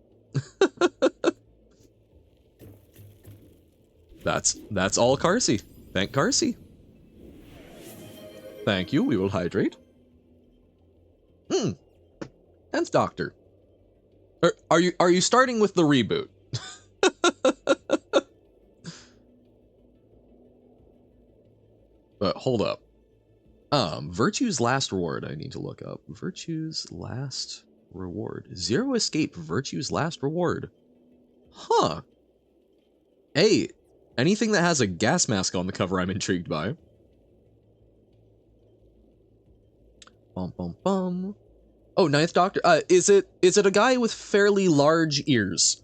Speaker 1: That's all Carsey. Thank Carsey. Thank you, we will hydrate. 10th Doctor. Are you starting with the reboot? Hold up. Virtue's last reward, I need to look up. Virtue's last reward. Zero Escape, Virtue's last reward. Huh. Hey, anything that has a gas mask on the cover I'm intrigued by. Bum bum bum. Oh, 9th Doctor. Is it a guy with fairly large ears?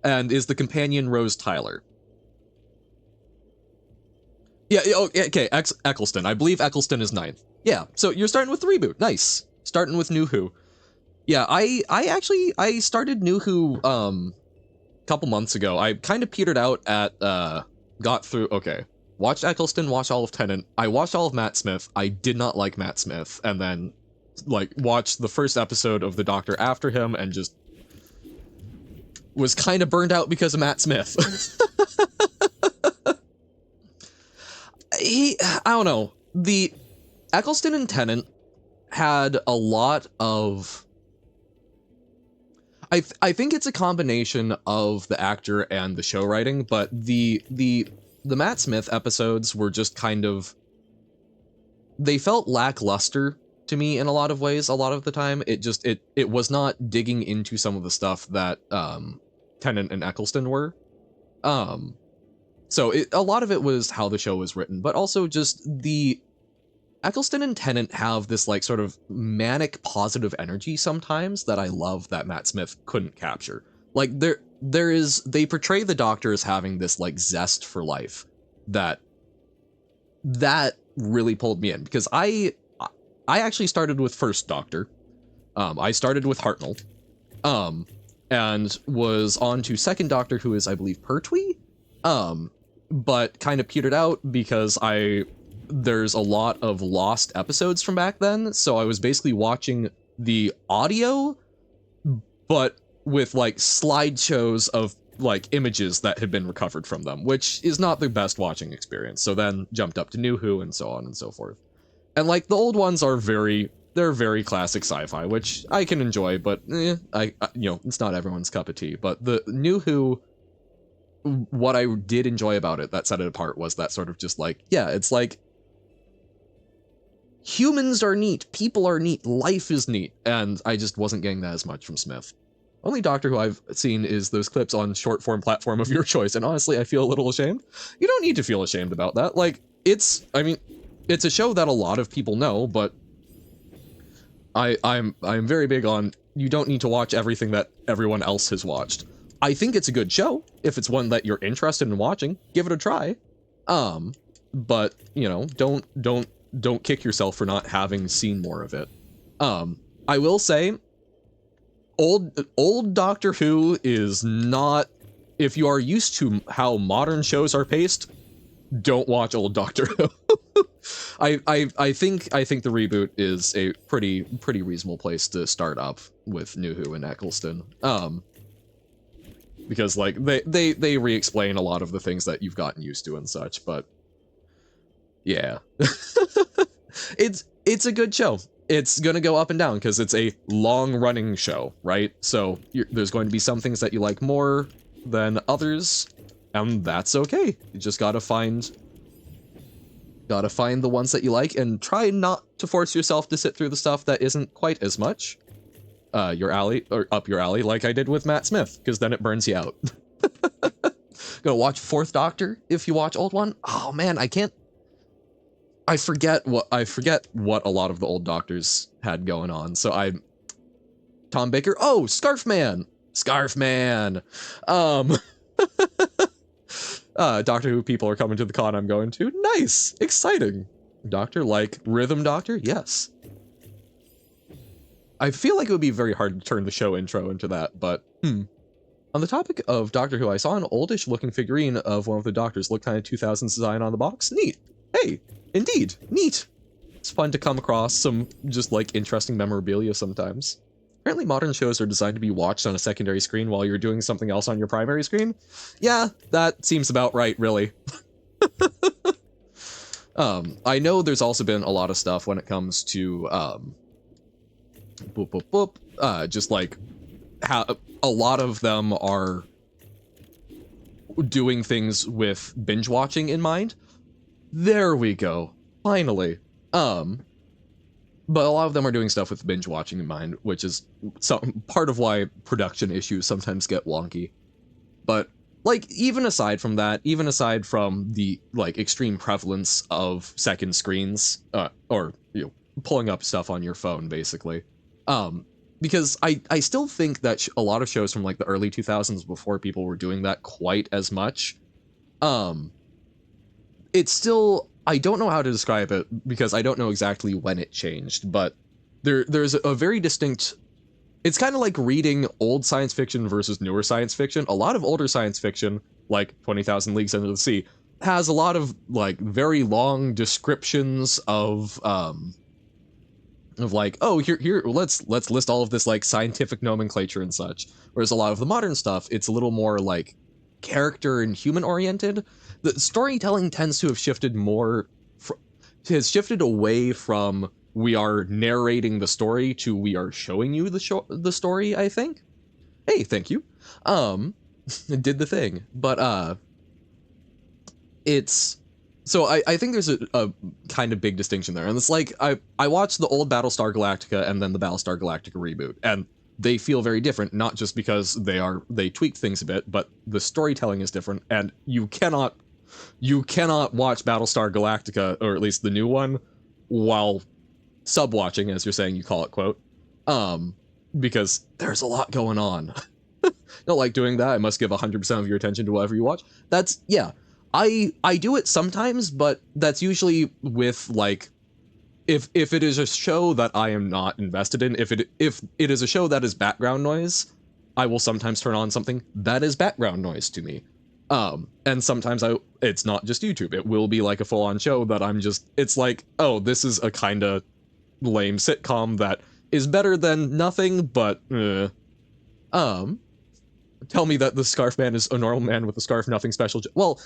Speaker 1: And is the companion Rose Tyler? Yeah, okay, Eccleston. I believe Eccleston is 9th. Yeah, so you're starting with the reboot. Nice. Starting with New Who. Yeah, I started New Who, a couple months ago. I kind of petered out at, got through, okay. Watched Eccleston, watched all of Tennant. I watched all of Matt Smith. I did not like Matt Smith. And then, like, watched the first episode of The Doctor after him and just was kind of burned out because of Matt Smith. I don't know. The Eccleston and Tennant had a lot of... I think it's a combination of the actor and the show writing, but the Matt Smith episodes were just kind of... They felt lackluster to me in a lot of ways a lot of the time. It was not digging into some of the stuff that Tennant and Eccleston were. So a lot of it was how the show was written, but also just the Eccleston and Tennant have this like sort of manic positive energy sometimes that I love that Matt Smith couldn't capture. Like they portray the Doctor as having this like zest for life that really pulled me in, because I actually started with First Doctor. I started with Hartnell, and was on to Second Doctor, who is I believe Pertwee. But kind of petered out because there's a lot of lost episodes from back then, so I was basically watching the audio, but with like slideshows of like images that had been recovered from them, which is not the best watching experience. So then jumped up to New Who and so on and so forth. And like the old ones are they're very classic sci-fi, which I can enjoy, but I it's not everyone's cup of tea. But the New Who, what I did enjoy about it that set it apart was that sort of just like, yeah, it's like humans are neat, people are neat, life is neat, and I just wasn't getting that as much from Smith. Only Doctor Who I've seen is those clips on short form platform of your choice, and honestly I feel a little ashamed. You don't need to feel ashamed about that. Like, it's a show that a lot of people know, but I'm very big on, you don't need to watch everything that everyone else has watched. I think it's a good show. If it's one that you're interested in watching, give it a try. But don't kick yourself for not having seen more of it. I will say, old Doctor Who is not, if you are used to how modern shows are paced, don't watch old Doctor Who. I think the reboot is a pretty reasonable place to start up with New Who and Eccleston. Because like they re-explain a lot of the things that you've gotten used to and such, but yeah. it's a good show. It's gonna go up and down because it's a long-running show, right? So there's going to be some things that you like more than others, and that's okay. You just gotta find the ones that you like and try not to force yourself to sit through the stuff that isn't quite as much your alley, or up your alley, like I did with Matt Smith, because then it burns you out. Go watch Fourth Doctor if you watch old one. Oh man, I forget what a lot of the old doctors had going on. So Tom Baker. Oh, Scarf Man. Doctor Who people are coming to the con I'm going to. Nice, exciting. Doctor, like Rhythm Doctor? Yes. I feel like it would be very hard to turn the show intro into that, but On the topic of Doctor Who, I saw an oldish looking figurine of one of the Doctors, looked kind of 2000s design on the box. Neat. Hey, indeed, neat. It's fun to come across some just like interesting memorabilia sometimes. Apparently modern shows are designed to be watched on a secondary screen while you're doing something else on your primary screen. Yeah, that seems about right, really. I know there's also been a lot of stuff when it comes to just like how a lot of them are doing things with binge watching in mind. There we go. Finally. But a lot of them are doing stuff with binge watching in mind, which is part of why production issues sometimes get wonky. But like even aside from that, even aside from the like extreme prevalence of second screens, or pulling up stuff on your phone basically, because I still think that a lot of shows from like the early 2000s, before people were doing that quite as much, it's still, I don't know how to describe it because I don't know exactly when it changed, but there's a very distinct, it's kind of like reading old science fiction versus newer science fiction. A lot of older science fiction, like 20,000 Leagues Under the Sea, has a lot of like very long descriptions of like, oh, here let's list all of this like scientific nomenclature and such. Whereas a lot of the modern stuff, it's a little more like character and human oriented. The storytelling tends to have shifted more, has shifted away from we are narrating the story to we are showing you the story, I think. Hey, thank you. It did the thing. But it's, so I think there's a kind of big distinction there. And it's like, I watched the old Battlestar Galactica and then the Battlestar Galactica reboot, and they feel very different, not just because they tweaked things a bit, but the storytelling is different, and you cannot watch Battlestar Galactica, or at least the new one, while sub-watching, as you're saying, you call it, quote, because there's a lot going on. Don't like doing that. I must give 100% of your attention to whatever you watch. That's, yeah, I do it sometimes, but that's usually with like, if it is a show that I am not invested in, if it is a show that is background noise, I will sometimes turn on something that is background noise to me. And sometimes it's not just YouTube. It will be like a full-on show that I'm just, it's like, oh, this is a kind of lame sitcom that is better than nothing, but tell me that the Scarf Man is a normal man with a scarf, nothing special. Well,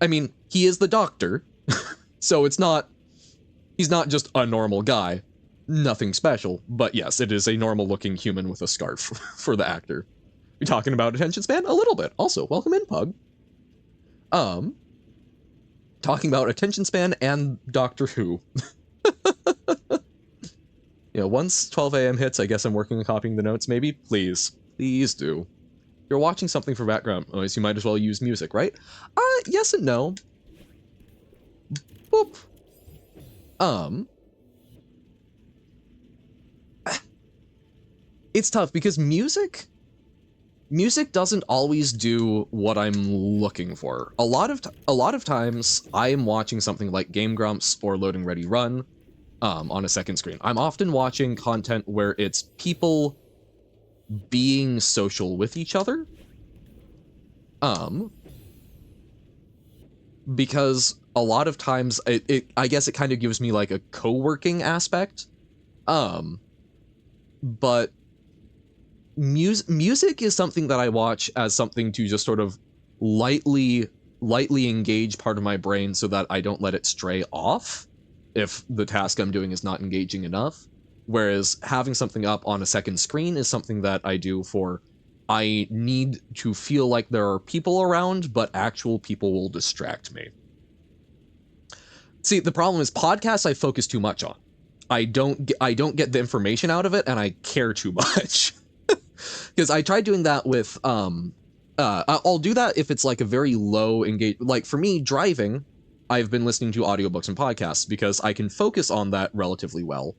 Speaker 1: I mean, he is the Doctor, so he's not just a normal guy, nothing special, but yes, it is a normal-looking human with a scarf for the actor. We talking about attention span? A little bit. Also, welcome in, Pug. Talking about attention span and Doctor Who. Once 12 a.m. hits, I guess I'm working on copying the notes, maybe? Please do. You're watching something for background noise, you might as well use music, right? Yes and no. Boop. It's tough because music doesn't always do what I'm looking for. A lot of times I am watching something like Game Grumps or Loading Ready Run on a second screen. I'm often watching content where it's people being social with each other. Because a lot of times I guess it kind of gives me like a co-working aspect. But music is something that I watch as something to just sort of lightly engage part of my brain so that I don't let it stray off if the task I'm doing is not engaging enough. Whereas having something up on a second screen is something that I do for I need to feel like there are people around, but actual people will distract me. See, the problem is podcasts I focus too much on. I don't get the information out of it, and I care too much. Because I tried doing that with I'll do that if it's like a very low engage, like for me driving, I've been listening to audiobooks and podcasts because I can focus on that relatively well.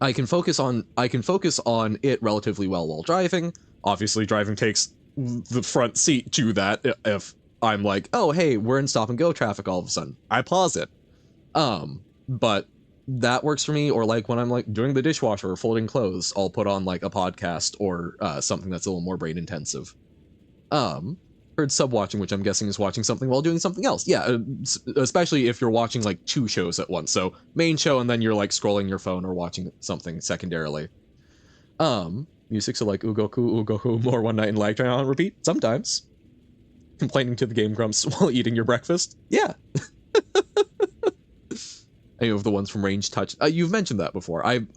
Speaker 1: I can focus on it relatively well while driving. Obviously driving takes the front seat to that. If I'm like, oh hey, we're in stop and go traffic all of a sudden, I pause it. But that works for me. Or like when I'm like doing the dishwasher or folding clothes, I'll put on like a podcast or something that's a little more brain intensive. Heard sub-watching, which I'm guessing is watching something while doing something else. Yeah, especially if you're watching like 2 shows at once. So main show and then you're like scrolling your phone or watching something secondarily. Music, so like Ugoku, more One Night in Lag Train on repeat, sometimes. Complaining to the Game Grumps while eating your breakfast. Yeah. Any of the ones from Range Touch. You've mentioned that before. I've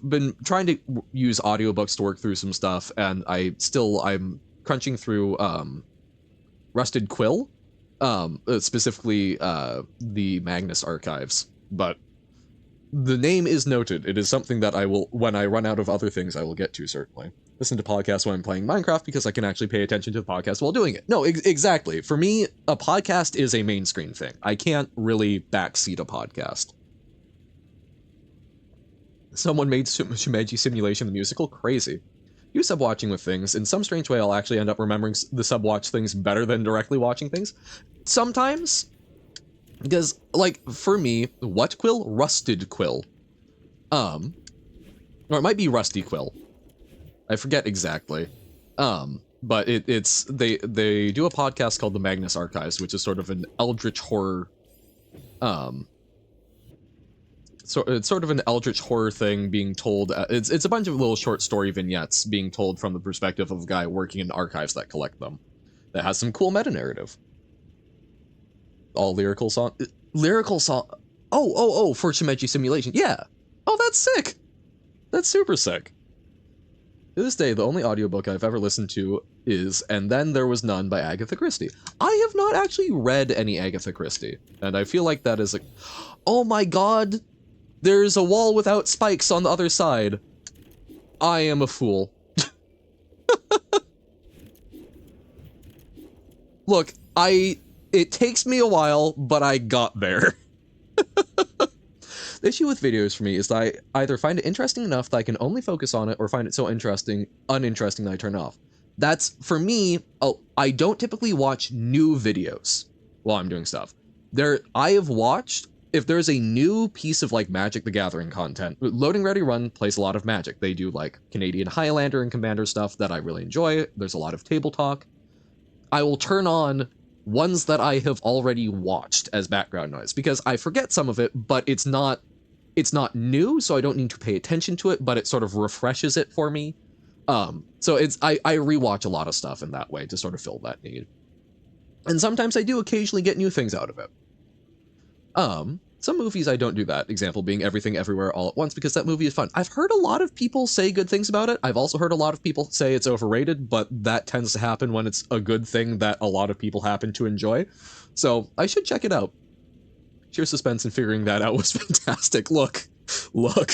Speaker 1: been trying to use audiobooks to work through some stuff, and I'm crunching through Rusted Quill, specifically the Magnus Archives. But the name is noted. It is something that I will, when I run out of other things, I will get to, certainly. Listen to podcasts when I'm playing Minecraft because I can actually pay attention to the podcast while doing it. No, exactly. For me, a podcast is a main screen thing. I can't really backseat a podcast. Someone made Shumeji Simulation the musical crazy. You sub-watching with things. In some strange way, I'll actually end up remembering the sub-watch things better than directly watching things. Sometimes. Because, like, for me, what quill? Rusted Quill. Or it might be Rusty Quill. I forget exactly. But they do a podcast called the Magnus Archives, which is sort of an eldritch horror, so it's sort of an eldritch horror thing being told. It's a bunch of little short story vignettes being told from the perspective of a guy working in archives that collect them. That has some cool meta narrative. All lyrical song. Oh, for Shimeji Simulation. Yeah. Oh, that's sick. That's super sick. To this day, the only audiobook I've ever listened to is And Then There Was None by Agatha Christie. I have not actually read any Agatha Christie, and I feel like that is a... Oh my god! There's a wall without spikes on the other side. I am a fool. Look, it takes me a while, but I got there. The issue with videos for me is that I either find it interesting enough that I can only focus on it, or find it so uninteresting that I turn off. That's, for me, I don't typically watch new videos while I'm doing stuff. I have watched, if there's a new piece of like Magic the Gathering content, Loading Ready Run plays a lot of Magic. They do like Canadian Highlander and Commander stuff that I really enjoy. There's a lot of table talk. I will turn on ones that I have already watched as background noise, because I forget some of it, but it's not new, so I don't need to pay attention to it, but it sort of refreshes it for me. So I rewatch a lot of stuff in that way to sort of fill that need. And sometimes I do occasionally get new things out of it. Some movies I don't do that, example being Everything Everywhere All at Once, because that movie is fun. I've heard a lot of people say good things about it. I've also heard a lot of people say it's overrated, but that tends to happen when it's a good thing that a lot of people happen to enjoy. So I should check it out. Sheer suspense in figuring that out was fantastic. Look. Love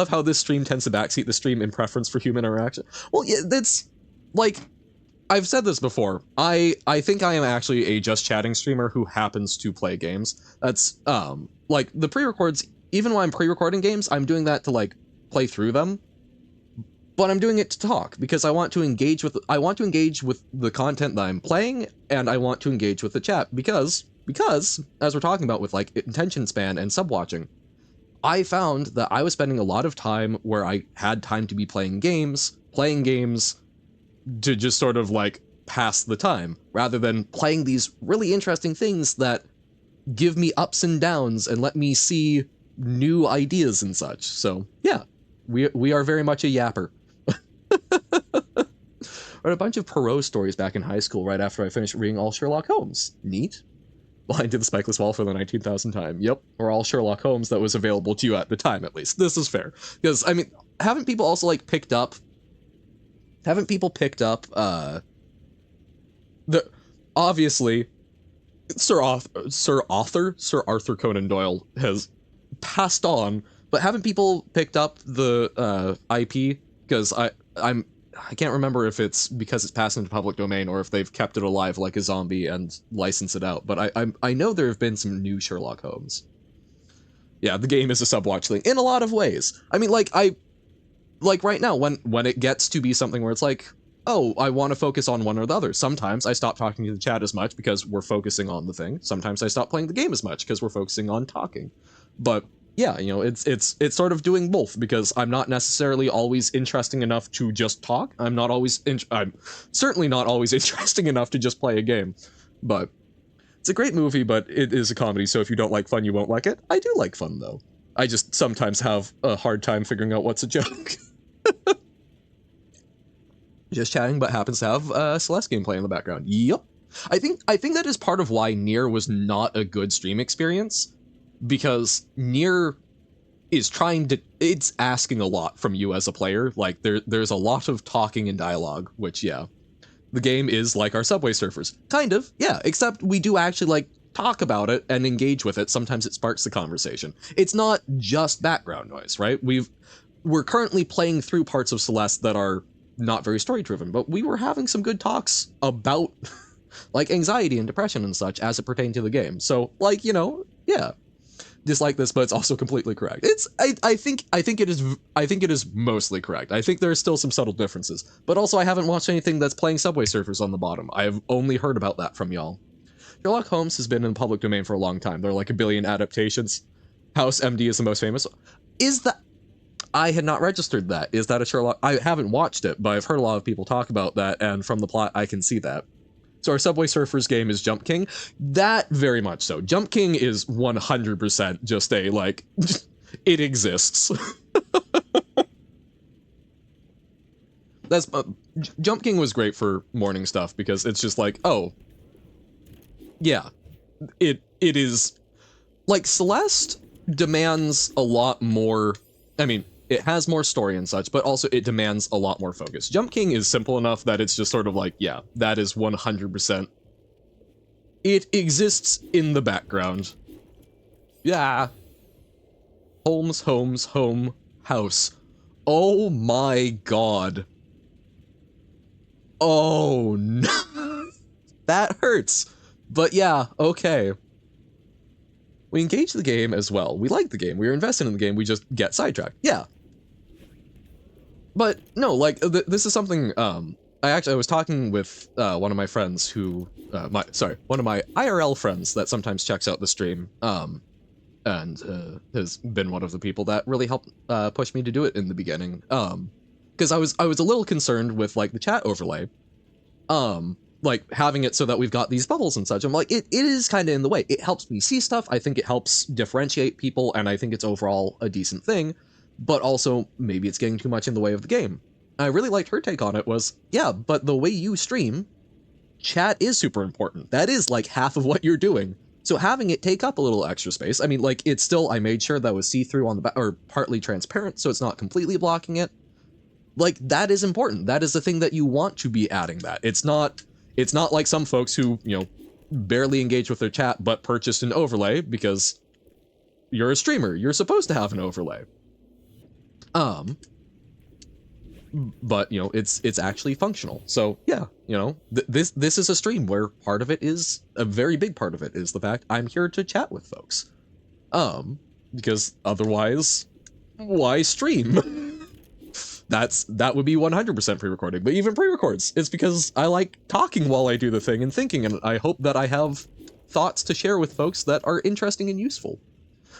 Speaker 1: how this stream tends to backseat the stream in preference for human interaction. Well, yeah, that's like, I've said this before. I think I am actually a just chatting streamer who happens to play games. That's like the pre-records. Even when I'm pre-recording games, I'm doing that to like play through them. But I'm doing it to talk because I want to engage with the content that I'm playing, and I want to engage with the chat because as we're talking about with like attention span and sub-watching, I found that I was spending a lot of time where I had time to be playing games to just sort of like pass the time, rather than playing these really interesting things that give me ups and downs and let me see new ideas and such. So yeah, we are very much a yapper. Read a bunch of Perot stories back in high school right after I finished reading all Sherlock Holmes. Neat. Blind to the Spikeless Wall for the 19,000th time. Yep, or all Sherlock Holmes that was available to you at the time, at least. This is fair. Because, I mean, haven't people also, like, picked up... Haven't people picked up, obviously, Sir Arthur Conan Doyle has passed on, but haven't people picked up the, IP? Because I can't remember if it's because it's passed into public domain or if they've kept it alive like a zombie and licensed it out, but I know there have been some new Sherlock Holmes. Yeah, the game is a sub-watch thing in a lot of ways. I mean, like right now, when it gets to be something where it's like, oh, I want to focus on one or the other. Sometimes I stop talking to the chat as much because we're focusing on the thing. Sometimes I stop playing the game as much because we're focusing on talking. But yeah, you know, it's sort of doing both, because I'm not necessarily always interesting enough to just talk. I'm certainly not always interesting enough to just play a game. But it's a great movie, but it is a comedy, so if you don't like fun, you won't like it. I do like fun, though. I just sometimes have a hard time figuring out what's a joke. Just chatting, but happens to have Celeste gameplay in the background. Yep. I think that is part of why Nier was not a good stream experience, because Nier is it's asking a lot from you as a player. Like, there's a lot of talking and dialogue, which, yeah, the game is like our Subway Surfers. Kind of, yeah, except we do actually, like, talk about it and engage with it. Sometimes it sparks the conversation. It's not just background noise, right? We're currently playing through parts of Celeste that are not very story-driven, but we were having some good talks about, like, anxiety and depression and such as it pertained to the game. So, like, you know, yeah. Dislike this, but it's also completely correct. I think it is mostly correct. I think there are still some subtle differences, but also I haven't watched anything that's playing Subway Surfers on the bottom. I have only heard about that from y'all. Sherlock Holmes has been in the public domain for a long time. There are like a billion adaptations. House MD is the most famous. Is that... I had not registered that. Is that a Sherlock... I haven't watched it, but I've heard a lot of people talk about that, and from the plot, I can see that. So our Subway Surfers game is Jump King. That, very much so. Jump King is 100% just a, like... it exists. Jump King was great for morning stuff, because it's just like, oh... yeah. It is... like, Celeste demands a lot more... I mean, it has more story and such, but also it demands a lot more focus. Jump King is simple enough that it's just sort of like, yeah, that is 100%. It exists in the background. Yeah. Holmes, home, house. Oh my god. Oh no. That hurts. But yeah, okay. We engage the game as well. We like the game. We are invested in the game. We just get sidetracked. Yeah. But no, like, this is something, I was talking with, one of my friends who, one of my IRL friends that sometimes checks out the stream, and, has been one of the people that really helped, push me to do it in the beginning. Because I was a little concerned with, like, the chat overlay. Like, having it so that we've got these bubbles and such. I'm like, it is kind of in the way. It helps me see stuff. I think it helps differentiate people, and I think it's overall a decent thing. But also, maybe it's getting too much in the way of the game. I really liked her take on it was, yeah, but the way you stream, chat is super important. That is, like, half of what you're doing. So having it take up a little extra space, I mean, like, it's still, I made sure that was see-through on the back, or partly transparent, so it's not completely blocking it. Like, that is important. That is the thing that you want to be adding that. It's not like some folks who, you know, barely engage with their chat but purchased an overlay because you're a streamer. You're supposed to have an overlay. But, you know, it's actually functional. So, yeah, you know, this is a stream where part of it is, a very big part of it is the fact I'm here to chat with folks. Because otherwise, why stream? That would be 100% pre-recording, but even pre-records, it's because I like talking while I do the thing and thinking, and I hope that I have thoughts to share with folks that are interesting and useful.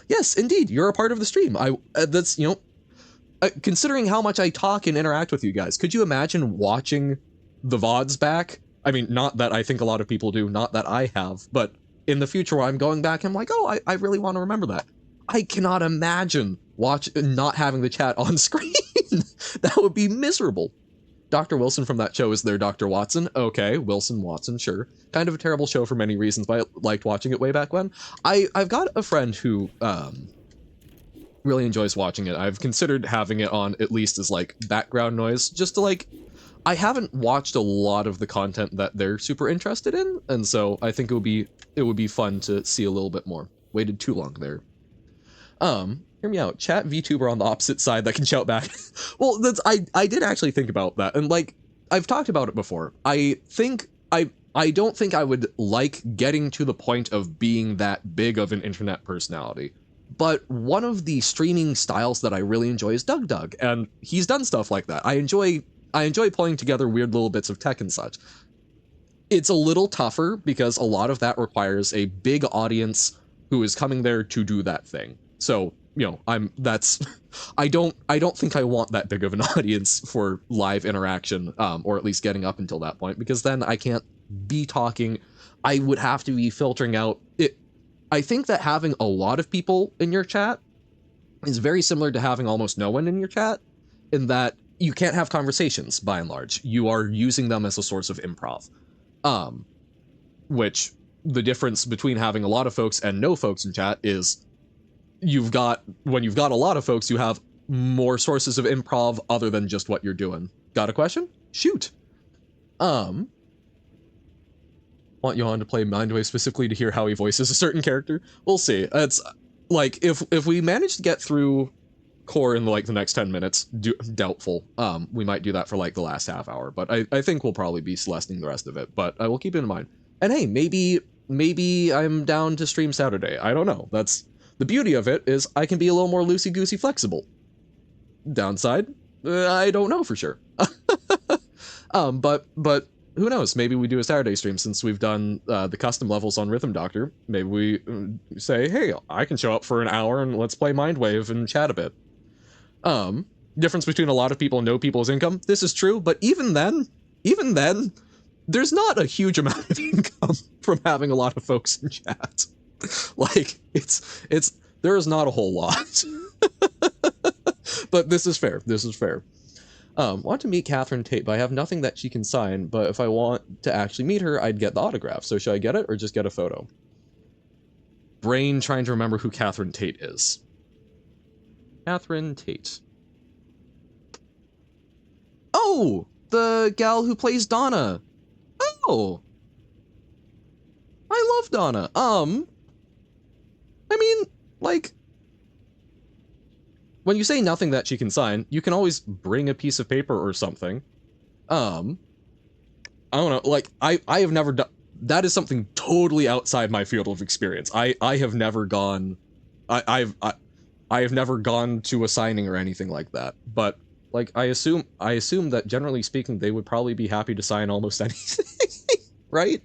Speaker 1: Yes, indeed, you're a part of the stream. That's, you know, considering how much I talk and interact with you guys, could you imagine watching the VODs back? I mean, not that I think a lot of people do, not that I have, but in the future where I'm going back, I'm like, oh, I really want to remember that. I cannot imagine not having the chat on screen. That would be miserable. Dr. Wilson from that show is their Dr. Watson. Okay, Wilson, Watson, sure. Kind of a terrible show for many reasons, but I liked watching it way back when. I've got a friend who really enjoys watching it. I've considered having it on at least as like background noise, just to like, I haven't watched a lot of the content that they're super interested in, and so I think it would be fun to see a little bit more. Waited too long there. Hear me out. Chat VTuber on the opposite side that can shout back. Well, I did actually think about that, and like I've talked about it before. I don't think I would like getting to the point of being that big of an internet personality. But one of the streaming styles that I really enjoy is Doug, and he's done stuff like that. I enjoy pulling together weird little bits of tech and such. It's a little tougher because a lot of that requires a big audience who is coming there to do that thing. So, you know, I don't think I want that big of an audience for live interaction, or at least getting up until that point, because then I can't be talking. I would have to be filtering out it. I think that having a lot of people in your chat is very similar to having almost no one in your chat, in that you can't have conversations by and large. You are using them as a source of improv. Which the difference between having a lot of folks and no folks in chat is when you've got a lot of folks, you have more sources of improv other than just what you're doing. Got a question? Shoot. Want Johan to play Mindwave specifically to hear how he voices a certain character? We'll see. It's like if we manage to get through core in like the next 10 minutes, doubtful. We might do that for like the last half hour, but I think we'll probably be Celesting the rest of it, but I will keep it in mind. And hey, maybe I'm down to stream Saturday. I don't know. That's the beauty of it, is I can be a little more loosey-goosey flexible. Downside, I don't know for sure. But who knows? Maybe we do a Saturday stream, since we've done the custom levels on Rhythm Doctor. Maybe we say, hey, I can show up for an hour and let's play Mindwave and chat a bit. Difference between a lot of people and no people's income. This is true, but even then, there's not a huge amount of income from having a lot of folks in chat. Like, there is not a whole lot. But this is fair. Want to meet Catherine Tate, but I have nothing that she can sign, but if I want to actually meet her, I'd get the autograph. So should I get it or just get a photo? Brain trying to remember who Catherine Tate is. Catherine Tate. Oh! The gal who plays Donna. Oh! I love Donna. I mean, like, when you say nothing that she can sign, you can always bring a piece of paper or something. I don't know, like, I have never done, that is something totally outside my field of experience. I have never gone, I have never gone to a signing or anything like that, but, like, I assume that generally speaking, they would probably be happy to sign almost anything, right?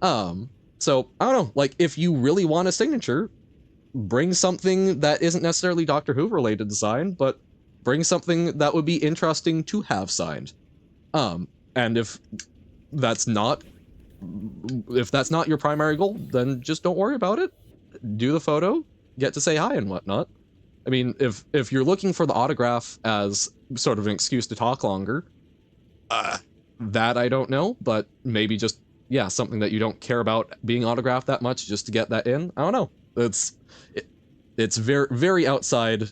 Speaker 1: So, I don't know, like, if you really want a signature, bring something that isn't necessarily Doctor Who related to sign, but bring something that would be interesting to have signed. And if that's not your primary goal, then just don't worry about it. Do the photo, get to say hi and whatnot. I mean, if you're looking for the autograph as sort of an excuse to talk longer, that I don't know, but maybe just, yeah, something that you don't care about being autographed that much just to get that in. I don't know. It's very outside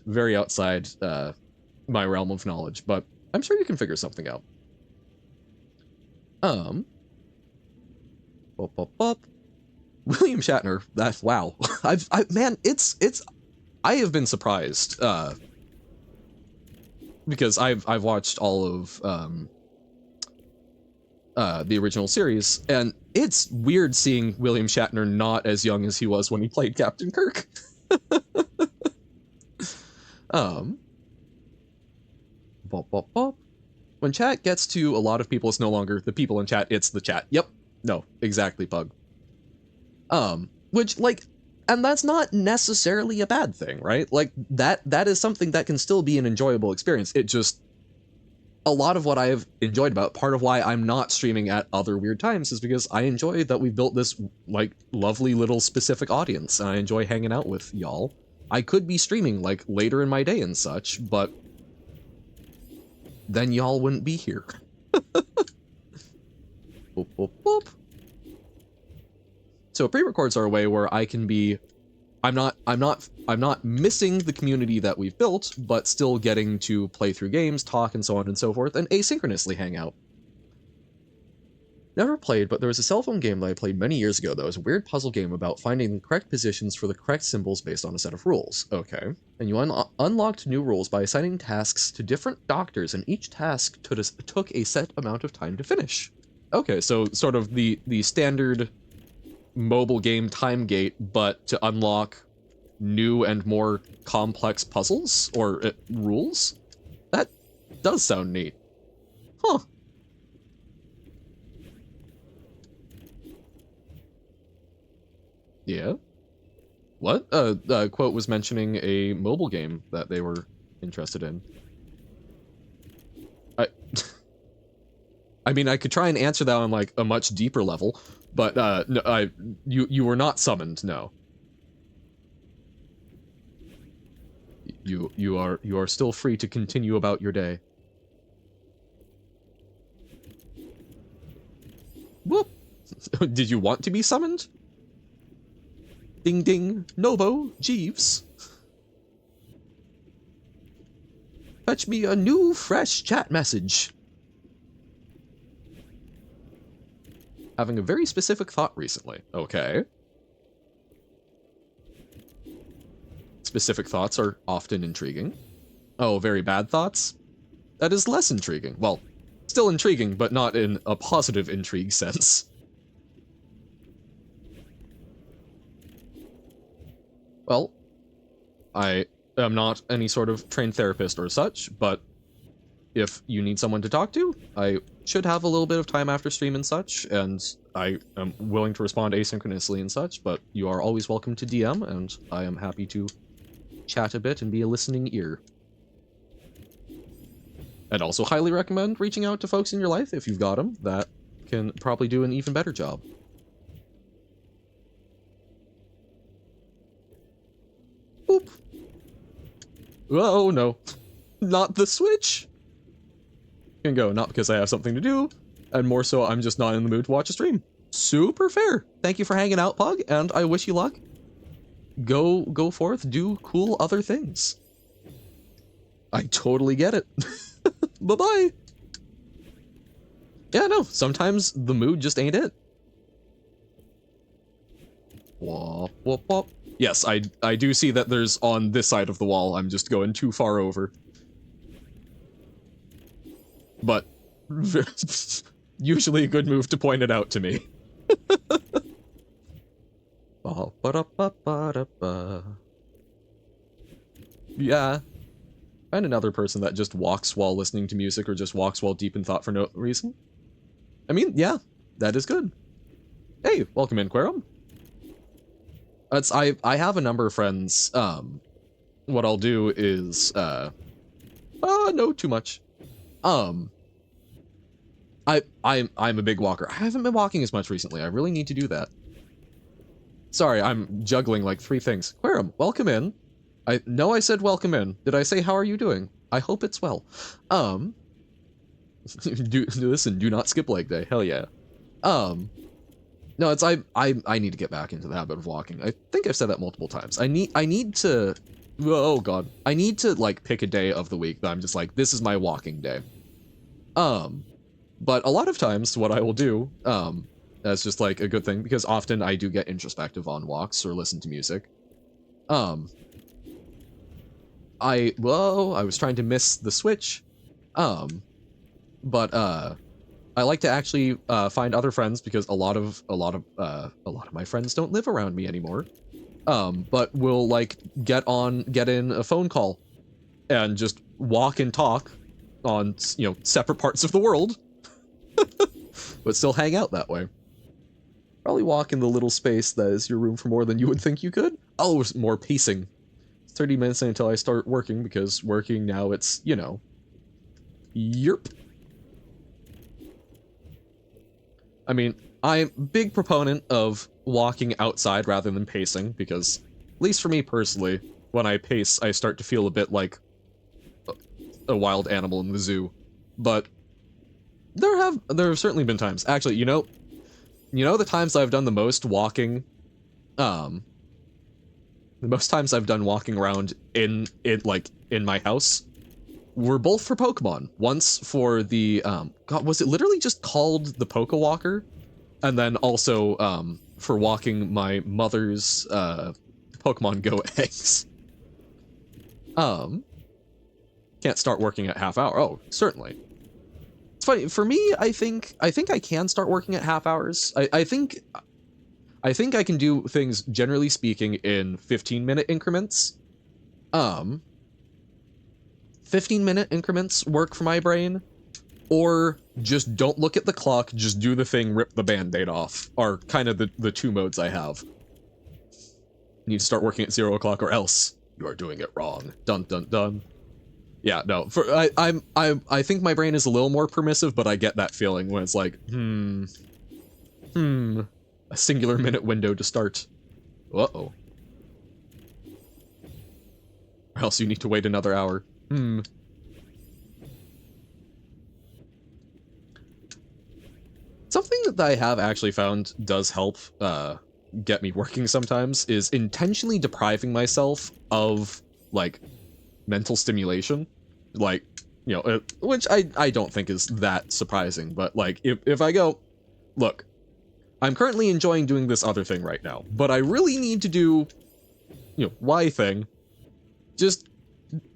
Speaker 1: my realm of knowledge, but I'm sure you can figure something out. William Shatner. That's wow. Man, I have been surprised because I've watched all of the original series, and it's weird seeing William Shatner not as young as he was when he played Captain Kirk. When chat gets to a lot of people, it's no longer the people in chat, it's the chat. Yep. No, exactly, Pug. Which, like, and that's not necessarily a bad thing, right? Like, that is something that can still be an enjoyable experience. It just, a lot of what I've enjoyed about part of why I'm not streaming at other weird times is because I enjoy that we've built this like lovely little specific audience, and I enjoy hanging out with y'all. I could be streaming like later in my day and such, but then y'all wouldn't be here. Boop, boop, boop. So pre-records are a way where I can be I'm not missing the community that we've built, but still getting to play through games, talk, and so on and so forth, and asynchronously hang out. Never played, but there was a cell phone game that I played many years ago that was a weird puzzle game about finding the correct positions for the correct symbols based on a set of rules. Okay. And you unlocked new rules by assigning tasks to different doctors, and each task took a set amount of time to finish. Okay, so sort of the standard mobile game time gate, but to unlock new and more complex puzzles or rules? That does sound neat. Huh. Yeah. What? The quote was mentioning a mobile game that they were interested in. I mean, I could try and answer that on like a much deeper level, but no, you were not summoned. No. You are still free to continue about your day. Whoop! Did you want to be summoned? Ding ding, Nobo, Jeeves. Fetch me a new, fresh chat message. Having a very specific thought recently. Okay. Specific thoughts are often intriguing. Oh, very bad thoughts? That is less intriguing. Well, still intriguing, but not in a positive intrigue sense. Well, I am not any sort of trained therapist or such, but if you need someone to talk to, I should have a little bit of time after stream and such, and I am willing to respond asynchronously and such, but you are always welcome to DM, and I am happy to chat a bit and be a listening ear. I'd also highly recommend reaching out to folks in your life, if you've got them, that can probably do an even better job. Boop. Oh no, not the Switch! Can go, not because I have something to do, and more so I'm just not in the mood to watch a stream. Super fair. Thank you for hanging out, Pug, and I wish you luck. Go forth, do cool other things. I totally get it. Bye-bye. Yeah, no, sometimes the mood just ain't it. Wop, wop, wop. Yes, I do see that there's on this side of the wall. I'm just going too far over. But usually a good move to point it out to me. Yeah. And another person that just walks while listening to music or just walks while deep in thought for no reason. I mean, yeah, that is good. Hey, welcome in, Querum. I have a number of friends. What I'll do is no, too much. I'm a big walker. I haven't been walking as much recently. I really need to do that. Sorry, I'm juggling like 3 things. Querum, welcome in. I know I said welcome in. Did I say how are you doing? I hope it's well. Listen, do not skip leg day. Hell yeah. No, it's I need to get back into the habit of walking. I think I've said that multiple times. I need to oh god. I need to like pick a day of the week that I'm just like, this is my walking day. But a lot of times what I will do, that's just like a good thing, because often I do get introspective on walks or listen to music. I was trying to miss the Switch. But I like to actually find other friends, because a lot of my friends don't live around me anymore. But we'll like get in a phone call and just walk and talk on, you know, separate parts of the world, but still hang out that way. Probably walk in the little space that is your room for more than you would think you could. Oh, more pacing. 30 minutes until I start working, because working now, it's, you know, Yerp. I mean, I'm a big proponent of walking outside rather than pacing, because, at least for me personally, when I pace, I start to feel a bit like a wild animal in the zoo. But there have certainly been times. Actually, you know the times I've done the most walking, the most times I've done walking around in my house were both for Pokemon. Once for the God, was it literally just called the Poke Walker? And then also for walking my mother's Pokemon Go eggs. Can't start working at half hour. Oh, certainly. It's funny for me. I think I can start working at half hours. I think I can do things, generally speaking, in 15-minute increments. 15-minute increments work for my brain. Or just don't look at the clock, just do the thing, rip the band-aid off, are kind of the two modes I have. You need to start working at 0 o'clock or else you are doing it wrong. Dun dun dun. Yeah, no, I think my brain is a little more permissive, but I get that feeling when it's like, a singular minute window to start. Uh-oh. Or else you need to wait another hour. Something that I have actually found does help get me working sometimes is intentionally depriving myself of, like, mental stimulation. Like, you know, which I don't think is that surprising, but, like, if I go, look, I'm currently enjoying doing this other thing right now, but I really need to do, you know, Y thing. Just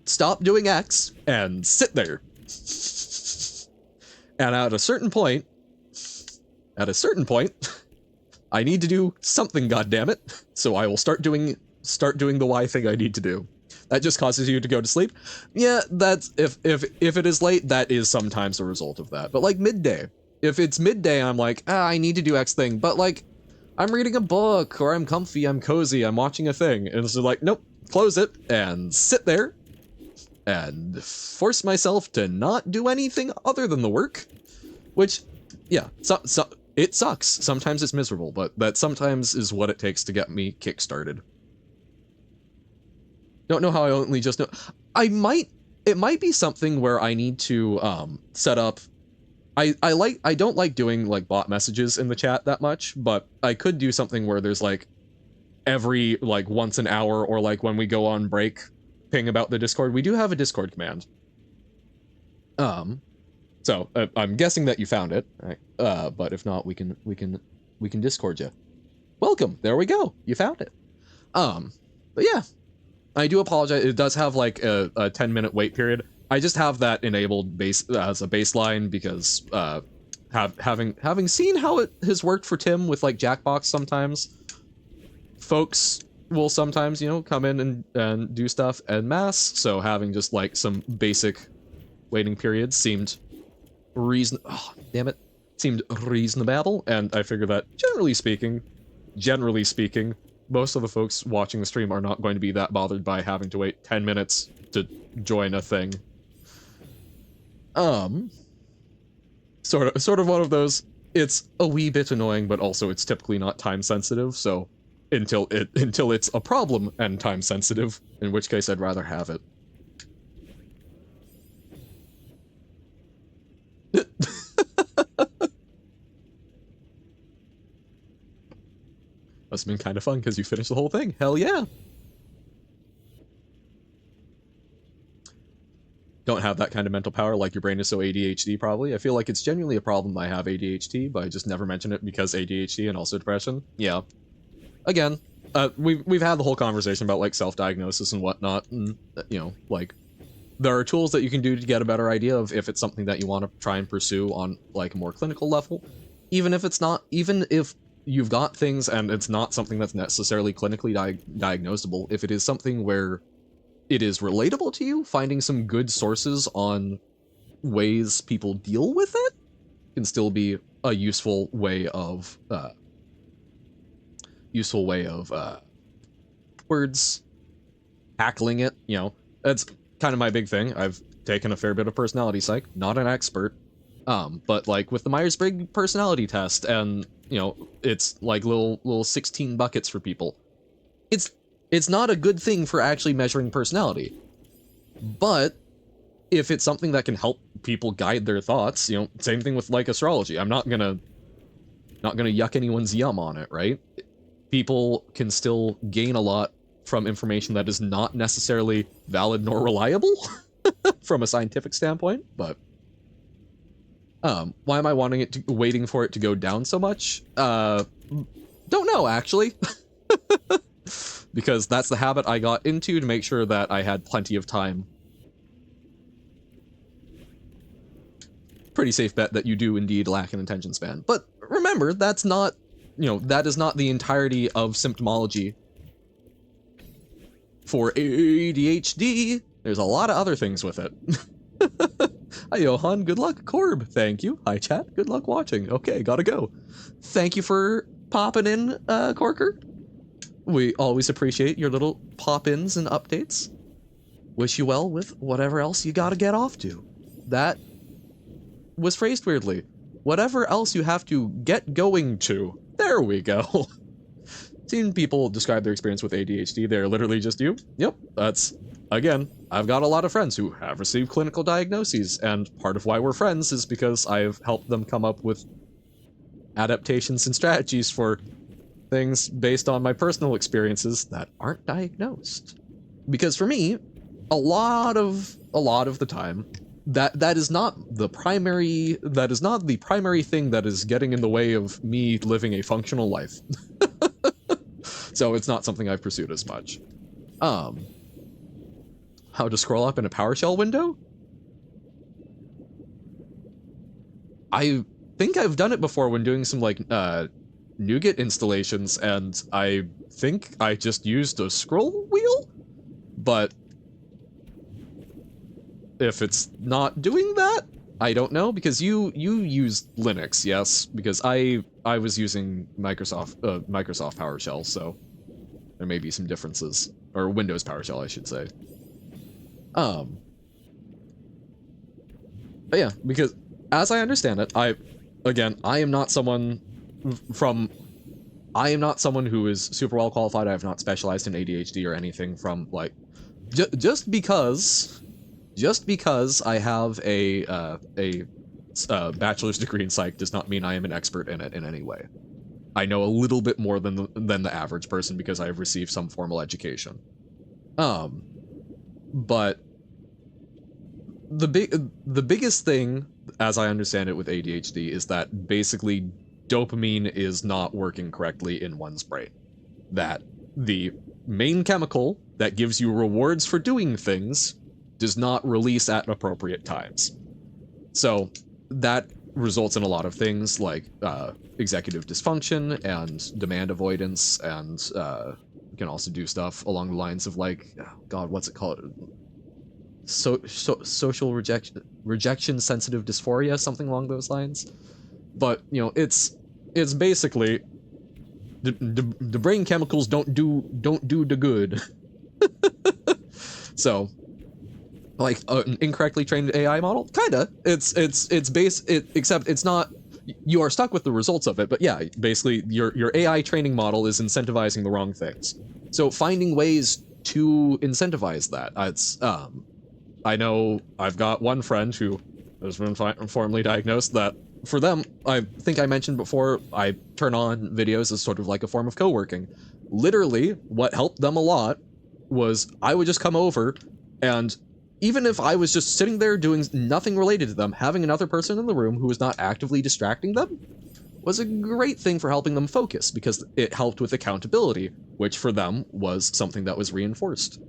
Speaker 1: stop doing X and sit there. And at a certain point, I need to do something, goddammit. So I will start doing the Y thing I need to do. That just causes you to go to sleep. Yeah, that's if it is late, that is sometimes a result of that. But like midday, if it's midday, I'm like, I need to do X thing, but like, I'm reading a book, or I'm comfy, I'm cozy, I'm watching a thing, and it's like, nope, close it and sit there and force myself to not do anything other than the work, which, yeah, so it sucks. Sometimes it's miserable, but that sometimes is what it takes to get me kickstarted. Don't know how I only just know. It might be something where I need to set up. I don't like doing like bot messages in the chat that much, but I could do something where there's like every like once an hour, or like when we go on break, ping about the Discord. We do have a Discord command. So I'm guessing that you found it, right? But if not, we can Discord you. Welcome. There we go. You found it. But yeah, I do apologize. It does have like a 10-minute wait period. I just have that enabled as a baseline because having seen how it has worked for Tim with like Jackbox sometimes, folks will sometimes, you know, come in and do stuff en masse. So having just like some basic waiting periods seemed seemed reasonable, and I figured that generally speaking, most of the folks watching the stream are not going to be that bothered by having to wait 10 minutes to join a thing. Sort of one of those, it's a wee bit annoying, but also it's typically not time sensitive, so until it's a problem and time sensitive, in which case I'd rather have it. Must have been kind of fun because you finished the whole thing. Hell yeah. Don't have that kind of mental power, like your brain is so ADHD probably. I feel like it's genuinely a problem I have ADHD, but I just never mention it because ADHD and also depression. Yeah. Again, we've had the whole conversation about like self-diagnosis and whatnot, and you know, like there are tools that you can do to get a better idea of if it's something that you want to try and pursue on like a more clinical level. Even if you've got things and it's not something that's necessarily clinically diagnosable, if it is something where it is relatable to you, finding some good sources on ways people deal with it can still be a useful way of words tackling it. You know, that's kind of my big thing. I've taken a fair bit of personality psych, not an expert. But like with the Myers-Briggs personality test, and you know, it's like little 16 buckets for people. It's not a good thing for actually measuring personality. But if it's something that can help people guide their thoughts, you know, same thing with like astrology. I'm not gonna yuck anyone's yum on it, right? People can still gain a lot from information that is not necessarily valid nor reliable from a scientific standpoint, but why am I waiting for it to go down so much? Don't know, actually. Because that's the habit I got into to make sure that I had plenty of time. Pretty safe bet that you do indeed lack an attention span. But remember, that's not, you know, that is not the entirety of symptomology for ADHD. There's a lot of other things with it. Hi, Johan. Good luck, Corb. Thank you. Hi, chat. Good luck watching. Okay, gotta go. Thank you for popping in, Corker. We always appreciate your little pop-ins and updates. Wish you well with whatever else you gotta get off to. That was phrased weirdly. Whatever else you have to get going to. There we go. Seen people describe their experience with ADHD. They're literally just you. Yep, that's... Again, I've got a lot of friends who have received clinical diagnoses, and part of why we're friends is because I've helped them come up with adaptations and strategies for things based on my personal experiences that aren't diagnosed. Because for me, a lot of the time, that is not the primary thing that is getting in the way of me living a functional life. So it's not something I've pursued as much. How to scroll up in a PowerShell window? I think I've done it before when doing some like NuGet installations, and I think I just used a scroll wheel? But if it's not doing that, I don't know, because you use Linux, yes? Because I was using Microsoft PowerShell, so there may be some differences. Or Windows PowerShell, I should say. But yeah, because as I understand it, I am not someone who is super well qualified. I have not specialized in ADHD or anything from like, just because I have a bachelor's degree in psych does not mean I am an expert in it in any way. I know a little bit more than the average person because I have received some formal education. But the biggest thing, as I understand it with ADHD, is that basically dopamine is not working correctly in one's brain. That the main chemical that gives you rewards for doing things does not release at appropriate times. So that results in a lot of things like executive dysfunction and demand avoidance, and you can also do stuff along the lines of like, oh God, what's it called? Social rejection sensitive dysphoria, something along those lines. But you know, it's basically the brain chemicals don't do the good. So like an incorrectly trained AI model, kinda. Except it's not. You are stuck with the results of it, but yeah, basically your AI training model is incentivizing the wrong things. So finding ways to incentivize that. It's I know I've got one friend who has been formally diagnosed that for them, I think I mentioned before, I turn on videos as sort of like a form of co-working. Literally, what helped them a lot was I would just come over, and even if I was just sitting there doing nothing related to them, having another person in the room who was not actively distracting them was a great thing for helping them focus, because it helped with accountability, which for them was something that was reinforced.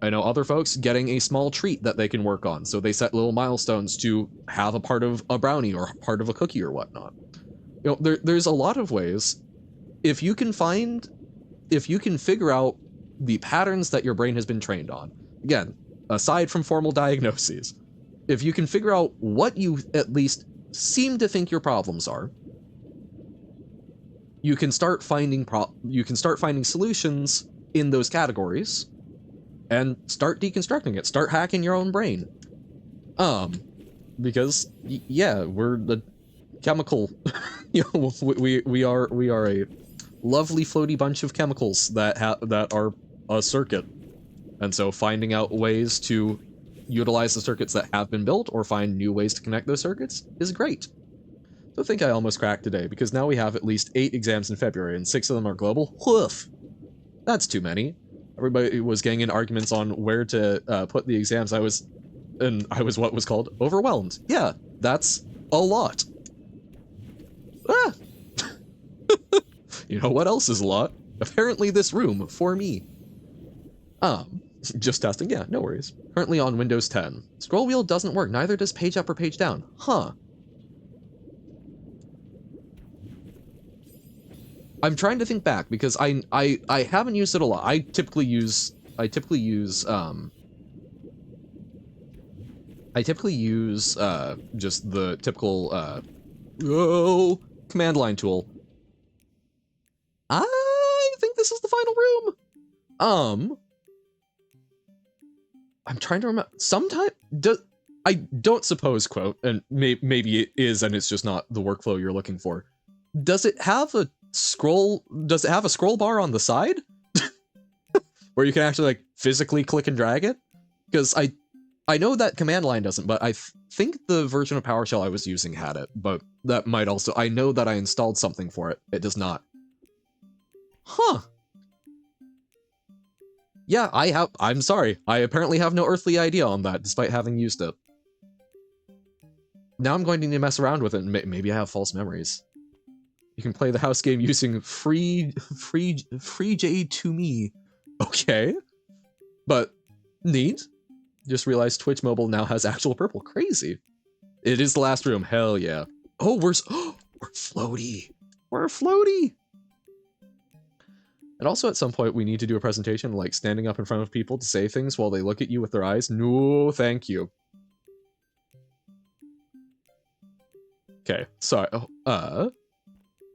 Speaker 1: I know other folks getting a small treat that they can work on, so they set little milestones to have a part of a brownie or part of a cookie or whatnot. You know, there's a lot of ways. If you can figure out the patterns that your brain has been trained on, again, aside from formal diagnoses, if you can figure out what you at least seem to think your problems are, you can start finding solutions in those categories, and start deconstructing it. Start hacking your own brain. Because yeah, we're the chemical. You know, we are a lovely floaty bunch of chemicals that are a circuit, and so finding out ways to utilize the circuits that have been built or find new ways to connect those circuits is great. So I think I almost cracked today, because now we have at least 8 exams in February, and 6 of them are global. Woof! That's too many. Everybody was getting in arguments on where to put the exams. I was what was called overwhelmed. Yeah, that's a lot. Ah! You know what else is a lot? Apparently this room, for me. Just testing, yeah, no worries. Currently on Windows 10. Scroll wheel doesn't work, neither does page up or page down. Huh. I'm trying to think back, because I haven't used it a lot. I typically use just the typical command line tool. I think this is the final room. I'm trying to remember. I don't suppose, quote, and maybe it is, and it's just not the workflow you're looking for. Does it have a scroll bar on the side? Where you can actually, like, physically click and drag it? Because I know that command line doesn't, but I think the version of PowerShell I was using had it, but that might also, I know that I installed something for it. It does not. Huh. Yeah, I'm sorry. I apparently have no earthly idea on that, despite having used it. Now I'm going to need to mess around with it, and maybe I have false memories. You can play the house game using free J2Me. Okay. But neat. Just realized Twitch Mobile now has actual purple. Crazy. It is the last room. Hell yeah. Oh, we're floaty. We're floaty. And also at some point we need to do a presentation, like standing up in front of people to say things while they look at you with their eyes. No, thank you. Okay, sorry.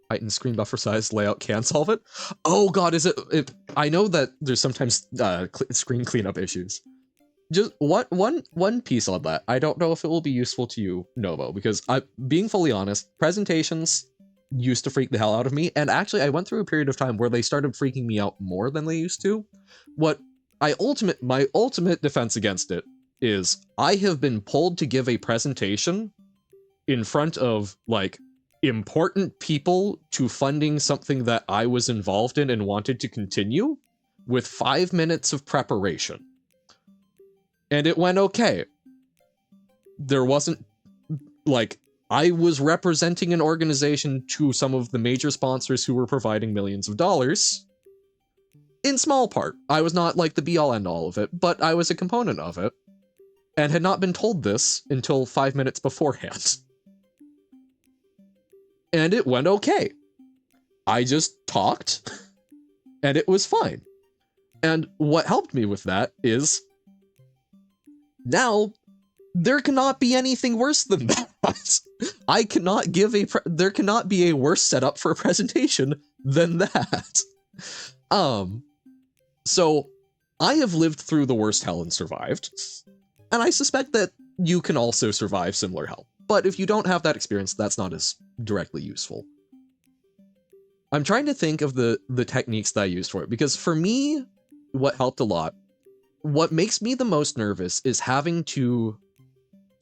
Speaker 1: Heighten screen buffer size layout can solve it. Oh god, is it? I know that there's sometimes screen cleanup issues. Just one piece on that. I don't know if it will be useful to you, Novo, because being fully honest, presentations used to freak the hell out of me, and actually I went through a period of time where they started freaking me out more than they used to. My ultimate defense against it is I have been pulled to give a presentation in front of, like, important people to funding something that I was involved in and wanted to continue with 5 minutes of preparation. And it went okay. There wasn't, like, I was representing an organization to some of the major sponsors who were providing millions of dollars. In small part. I was not, like, the be-all end-all of it, but I was a component of it, and had not been told this until 5 minutes beforehand. And it went okay. I just talked, and it was fine. And what helped me with that is, now, there cannot be anything worse than that. I cannot give there cannot be a worse setup for a presentation than that. So, I have lived through the worst hell and survived, and I suspect that you can also survive similar hell. But if you don't have that experience, that's not as directly useful. I'm trying to think of the techniques that I used for it, because for me, what helped a lot, what makes me the most nervous is having to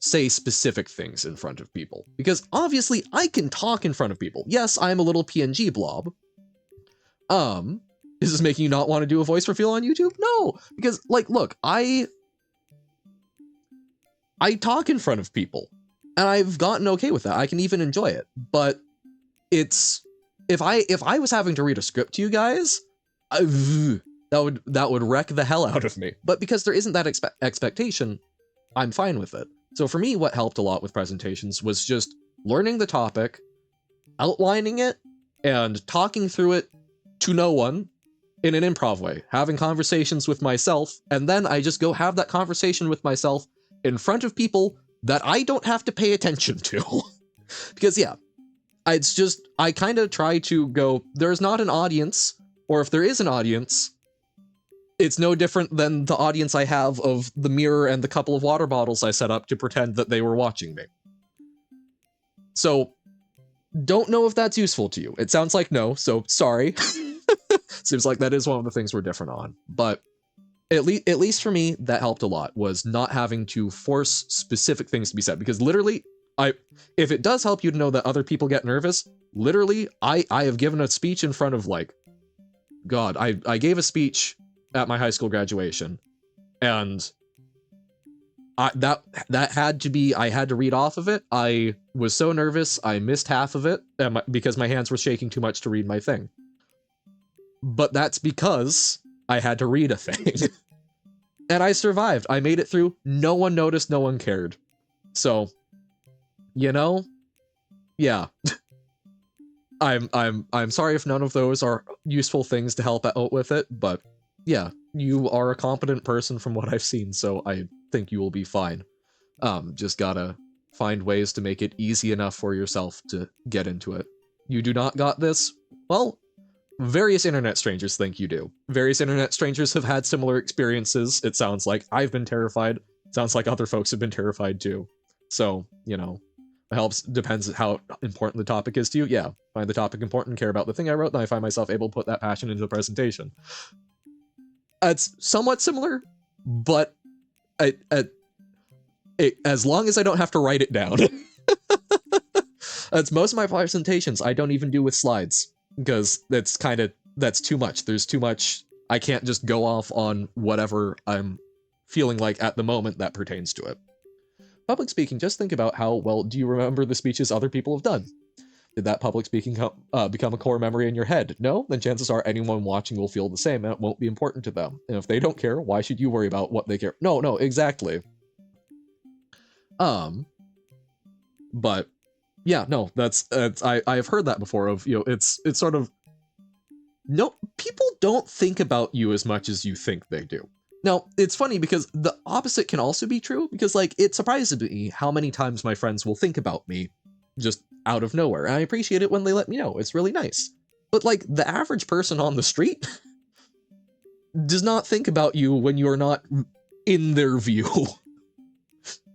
Speaker 1: say specific things in front of people. Because obviously I can talk in front of people. Yes, I'm a little PNG blob. Is this making you not want to do a voice reveal on YouTube? No, because, like, look, I talk in front of people, and I've gotten okay with that. I can even enjoy it. But it's, if I was having to read a script to you guys, that would wreck the hell out of me. But because there isn't that expectation, I'm fine with it. So for me, what helped a lot with presentations was just learning the topic, outlining it, and talking through it to no one in an improv way, having conversations with myself, and then I just go have that conversation with myself in front of people that I don't have to pay attention to. Because yeah, it's just, I kind of try to go, there's not an audience, or if there is an audience, It's no different than the audience I have of the mirror and the couple of water bottles I set up to pretend that they were watching me. So, don't know if that's useful to you. It sounds like no, so sorry. Seems like that is one of the things we're different on. But at least for me, that helped a lot, was not having to force specific things to be said. Because literally, if it does help you to know that other people get nervous, literally, I have given a speech in front of, like, God, I gave a speech at my high school graduation, and that had to be, I had to read off of it. I was so nervous, I missed half of it because my hands were shaking too much to read my thing. But that's because I had to read a thing. And I survived. I made it through. No one noticed, no one cared. So, you know, yeah. I'm sorry if none of those are useful things to help out with it, but yeah, you are a competent person from what I've seen, so I think you will be fine. Just gotta find ways to make it easy enough for yourself to get into it. You do not got this? Well, various internet strangers think you do. Various internet strangers have had similar experiences. It sounds like I've been terrified. It sounds like other folks have been terrified too. So, you know, it helps. Depends how important the topic is to you. Yeah, find the topic important, care about the thing I wrote, then I find myself able to put that passion into the presentation. It's somewhat similar, but as long as I don't have to write it down. That's most of my presentations I don't even do with slides, because that's too much. There's too much. I can't just go off on whatever I'm feeling like at the moment that pertains to it. Public speaking, just think about how well do you remember the speeches other people have done? Did that public speaking become a core memory in your head? No? Then chances are anyone watching will feel the same, and it won't be important to them. And if they don't care, why should you worry about what they care? No, exactly. But yeah, no, that's I've heard that before of, you know, it's sort of, no, people don't think about you as much as you think they do. Now, it's funny because the opposite can also be true, because, like, it surprises me how many times my friends will think about me just out of nowhere, and I appreciate it when they let me know. It's really nice. But, like, the average person on the street does not think about you when you're not in their view.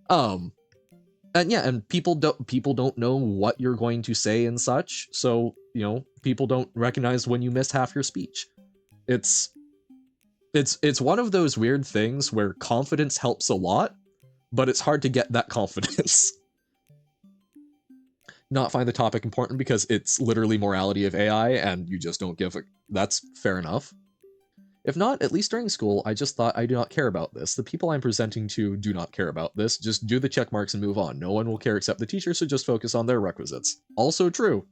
Speaker 1: And yeah, and people don't know what you're going to say and such, so, you know, people don't recognize when you miss half your speech. It's one of those weird things where confidence helps a lot, but it's hard to get that confidence. Not find the topic important because it's literally morality of AI and you just don't give a... That's fair enough. If not, at least during school, I just thought I do not care about this. The people I'm presenting to do not care about this. Just do the check marks and move on. No one will care except the teacher, so just focus on their requisites. Also true.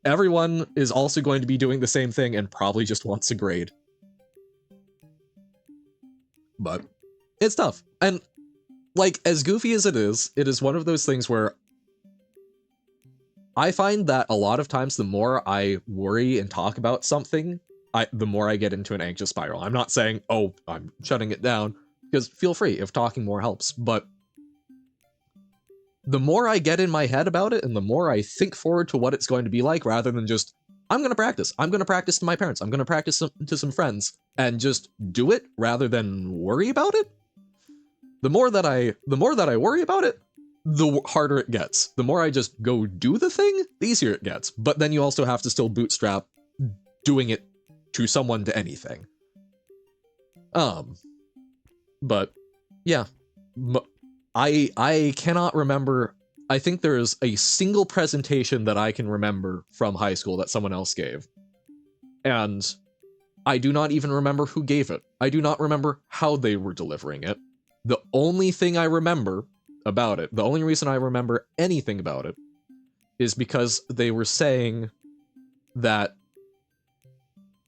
Speaker 1: Everyone is also going to be doing the same thing and probably just wants a grade. But it's tough. And, like, as goofy as it is one of those things where I find that a lot of times the more I worry and talk about something, the more I get into an anxious spiral. I'm not saying, oh, I'm shutting it down, because feel free if talking more helps, but the more I get in my head about it and the more I think forward to what it's going to be like, rather than just, I'm going to practice to my parents, I'm going to practice to some friends, and just do it rather than worry about it. The more that I worry about it, the harder it gets. The more I just go do the thing, the easier it gets. But then you also have to still bootstrap doing it to someone to anything. But yeah, I cannot remember. I think there is a single presentation that I can remember from high school that someone else gave, and I do not even remember who gave it. I do not remember how they were delivering it. The only thing I remember about it, the only reason I remember anything about it, is because they were saying that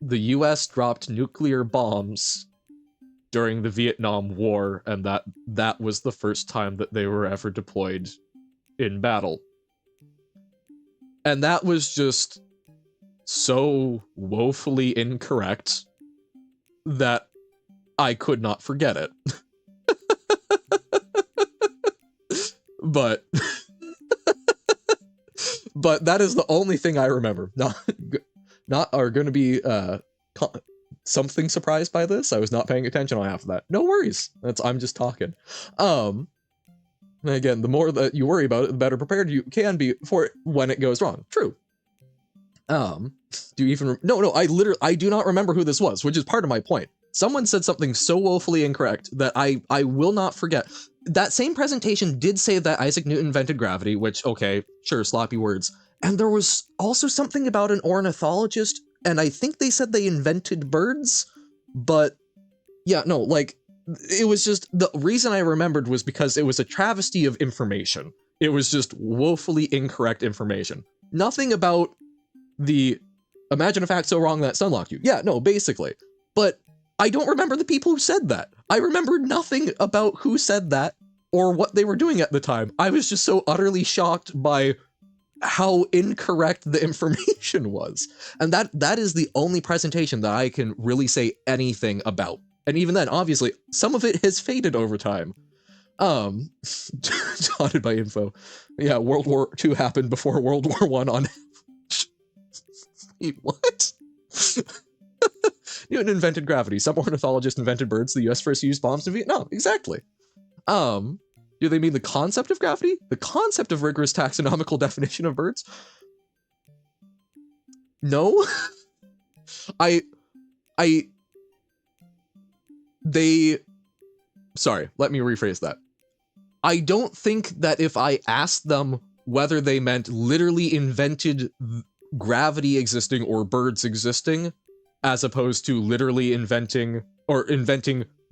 Speaker 1: the US dropped nuclear bombs during the Vietnam War, and that was the first time that they were ever deployed in battle. And that was just so woefully incorrect that I could not forget it. But but that is the only thing I remember. Not are going to be something surprised by this. I was not paying attention on half of that. No worries. I'm just talking. Again, the more that you worry about it, the better prepared you can be for it when it goes wrong. True. Do you even... No, I do not remember who this was, which is part of my point. Someone said something so woefully incorrect that I will not forget. That same presentation did say that Isaac Newton invented gravity, which, okay, sure, sloppy words. And there was also something about an ornithologist, and I think they said they invented birds, but yeah, no, like, it was just, the reason I remembered was because it was a travesty of information. It was just woefully incorrect information. Nothing about the, imagine a fact so wrong that it's unlocked you. Yeah, no, basically. But I don't remember the people who said that. I remember nothing about who said that or what they were doing at the time. I was just so utterly shocked by how incorrect the information was. And that is the only presentation that I can really say anything about. And even then, obviously, some of it has faded over time. Dotted by info. Yeah, World War II happened before World War I on... Wait, what? Newton invented gravity. Some ornithologists invented birds. The US first used bombs in Vietnam. Exactly. Do they mean the concept of gravity? The concept of rigorous taxonomical definition of birds? No. Sorry, let me rephrase that. I don't think that if I asked them whether they meant literally invented gravity existing or birds existing, as opposed to literally inventing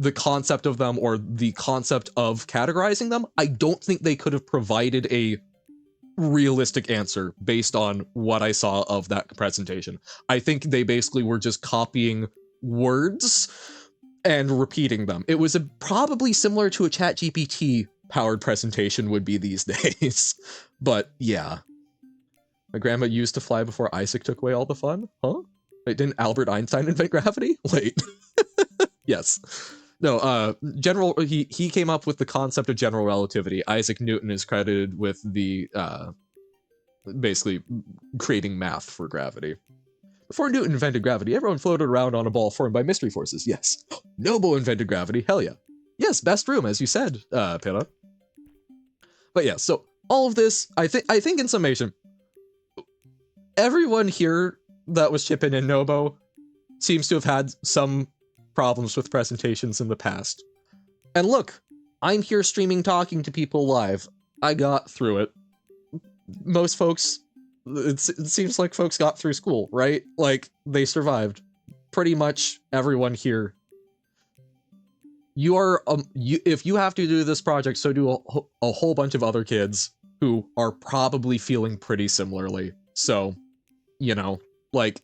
Speaker 1: the concept of them or the concept of categorizing them, I don't think they could have provided a realistic answer based on what I saw of that presentation. I think they basically were just copying words and repeating them. It was probably similar to a ChatGPT powered presentation would be these days. But yeah. My grandma used to fly before Isaac took away all the fun? Huh? Wait, didn't Albert Einstein invent gravity? Wait. Yes. No, he came up with the concept of general relativity. Isaac Newton is credited with the, basically creating math for gravity. Before Newton invented gravity, everyone floated around on a ball formed by mystery forces. Yes. Noble invented gravity. Hell yeah. Yes, best room, as you said, Pilla. But yeah, so all of this, I think in summation, everyone here that was chipping in Nobo seems to have had some problems with presentations in the past. And look, I'm here streaming talking to people live. I got through it. Most folks, it seems like folks got through school, right? Like, they survived. Pretty much everyone here. You are, if you have to do this project, so do a whole bunch of other kids who are probably feeling pretty similarly. So, you know, like,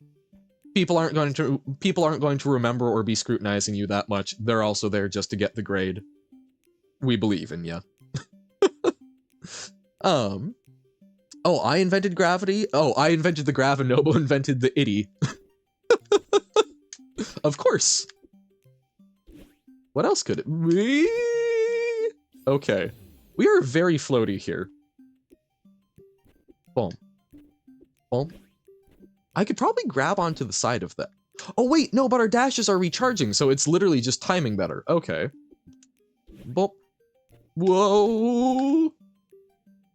Speaker 1: people aren't going to remember or be scrutinizing you that much. They're also there just to get the grade. We believe in ya. Oh, I invented gravity? Oh, I invented the grav and Nobo invented the itty. Of course. What else could it be? Okay. We are very floaty here. Boom. Boom. I could probably grab onto the side of that. Oh wait, no, but our dashes are recharging, so it's literally just timing better. Okay. Boop. Whoa.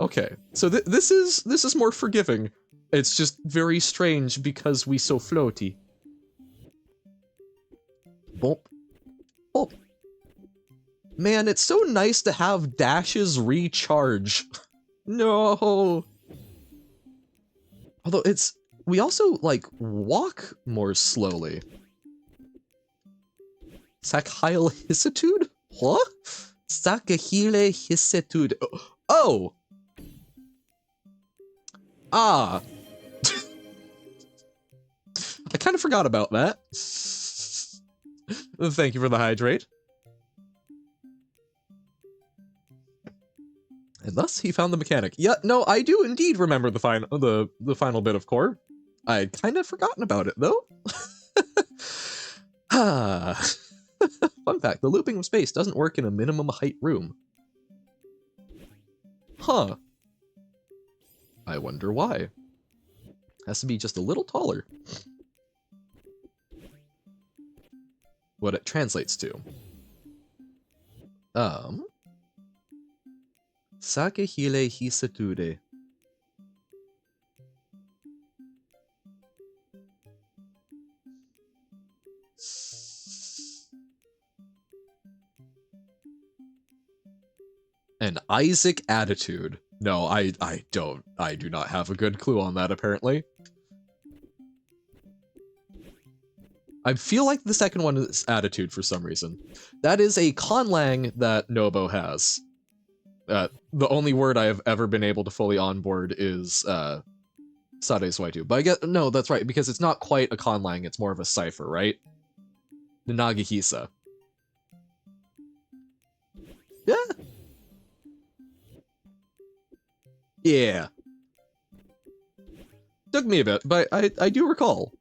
Speaker 1: Okay, so this is more forgiving. It's just very strange because we so floaty. Boop. Boop. Man, it's so nice to have dashes recharge. No. Although we also, like, walk more slowly. Sakhylhissitude? What? Sakhylhissitude. Oh! Ah. I kind of forgot about that. Thank you for the hydrate. And thus he found the mechanic. Yeah, no, I do indeed remember the final bit of core. I'd kind of forgotten about it though. Fun fact, the looping of space doesn't work in a minimum height room. Huh. I wonder why. Has to be just a little taller. what it translates to. Sakehile Hisature. An Isaac attitude. No, I do not have a good clue on that, apparently. I feel like the second one is attitude for some reason. That is a conlang that Nobo has. The only word I have ever been able to fully onboard is Sade Swaitu. But I guess, no, that's right, because it's not quite a conlang, it's more of a cipher, right? The Nagahisa. Yeah. Yeah. Took me a bit, but I do recall.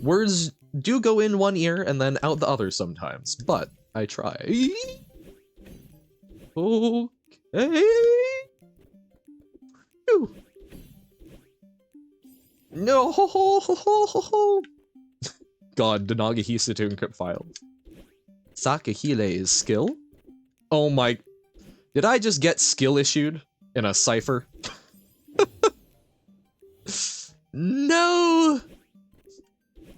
Speaker 1: Words do go in one ear and then out the other sometimes, but I try. Okay. No. God, the Nagahisa to encrypt file. Sakahile's skill? Oh my... Did I just get skill issued in a cipher? No!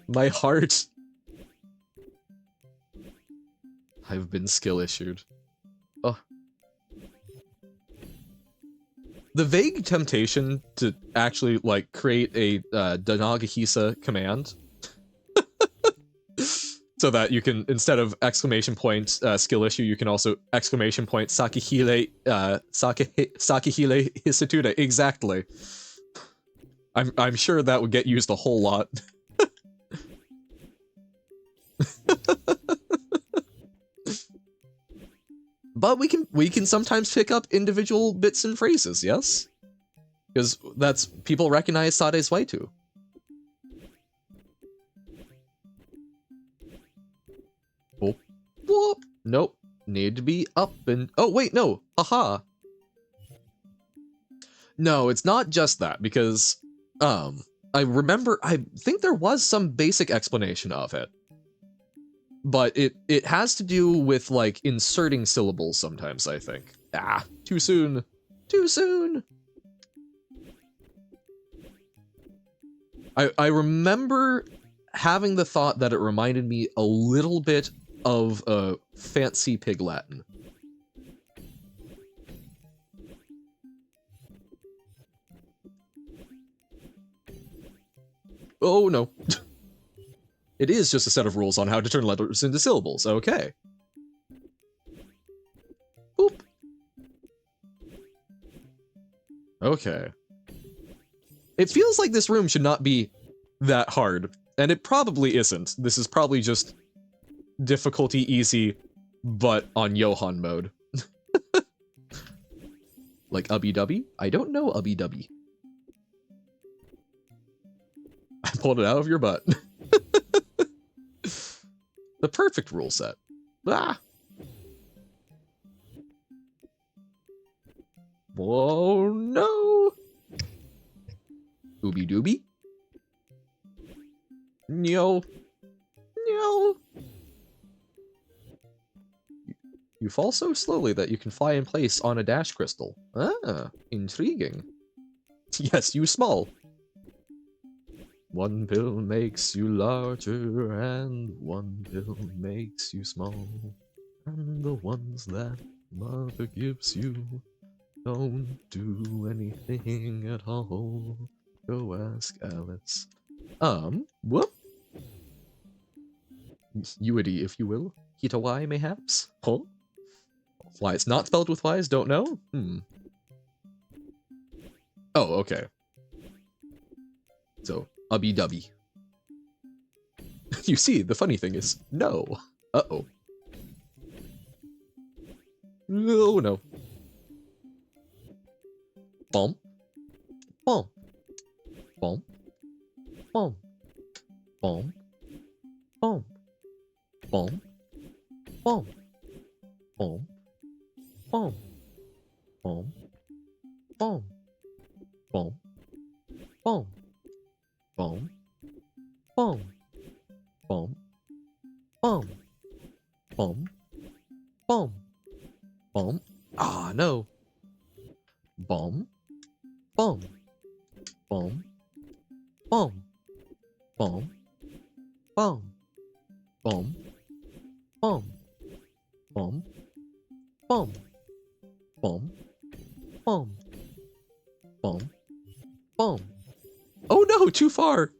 Speaker 1: My heart. I've been skill issued. Oh. The vague temptation to actually, like, create a Danagahisa command so that you can, instead of exclamation point skill issue, you can also exclamation point Sakehile Hisatura. Exactly. I'm sure that would get used a whole lot. But we can sometimes pick up individual bits and phrases, yes? Because that's, people recognize Sade Swaitu. Oh. Whoop. Nope. Need to be up and... Oh, wait, no. Haha. No, it's not just that, because, I remember, I think there was some basic explanation of it. But it has to do with, like, inserting syllables sometimes, I think. Ah, too soon. Too soon. I remember having the thought that it reminded me a little bit of fancy Pig Latin. Oh no. It is just a set of rules on how to turn letters into syllables, okay. Boop. Okay. It feels like this room should not be that hard, and it probably isn't. This is probably just difficulty easy, but on Johan mode. Like Ubby Dubby? I don't know Ubby Dubby. I pulled it out of your butt. The perfect rule set. Ah! Whoa, no! Ooby Dooby? No. No. You fall so slowly that you can fly in place on a dash crystal. Ah, intriguing. Yes, you small. One pill makes you larger, and one pill makes you small. And the ones that mother gives you don't do anything at all. Go ask Alice. Whoop. Uity, if you will. Hitawai, mayhaps? Huh? Why it's not spelled with Y's, don't know? Oh, okay. So, Ubby Dubby. You see, the funny thing is, no. Uh-oh. No, no. Bump. Bump. Bump. Bump. Bump. Bump. Bump. Bump. Bump. Bump. Bump. Bump. Bump. Bump. Bump. Bump. Bum. Bum. Bum. Bum. Bum. Ah, no. Bum. Bum. Bum. Bum. Bum. Bum. Bum. Bum. Bum. Bum. Bum. Bum. Bum. Bum. Oh no, too far.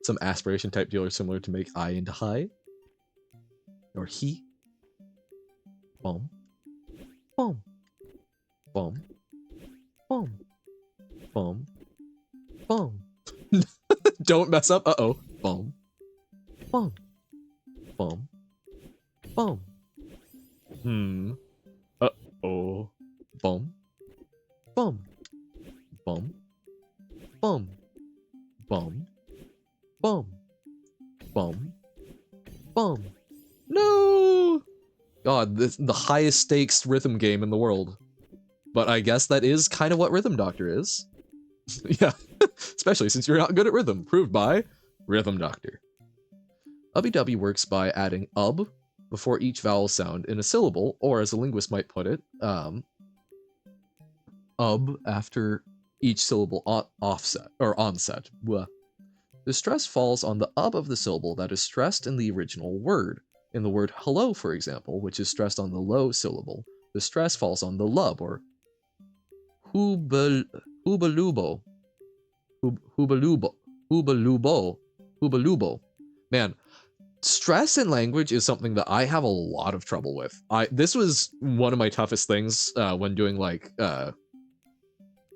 Speaker 1: Some aspiration type dealer similar to make I into high. Or he. Bum. Bum. Bum. Bum. Bum. Bum. Don't mess up. Uh-oh. Bum. Bum. Bum. Bum. Hmm. Uh-oh. Bum. Bum. Bum. Bum. Bum. Bum. Bum. Bum. No! God, this the highest stakes rhythm game in the world. But I guess that is kind of what Rhythm Doctor is. Yeah, especially since you're not good at rhythm, proved by Rhythm Doctor. Ubby-dubby works by adding ub before each vowel sound in a syllable, or as a linguist might put it, ub after each syllable offset, or onset. Blah. The stress falls on the ub of the syllable that is stressed in the original word. In the word hello, for example, which is stressed on the low syllable, the stress falls on the lub, or hubalubo. Hubalubo. Man, stress in language is something that I have a lot of trouble with. This was one of my toughest things when doing like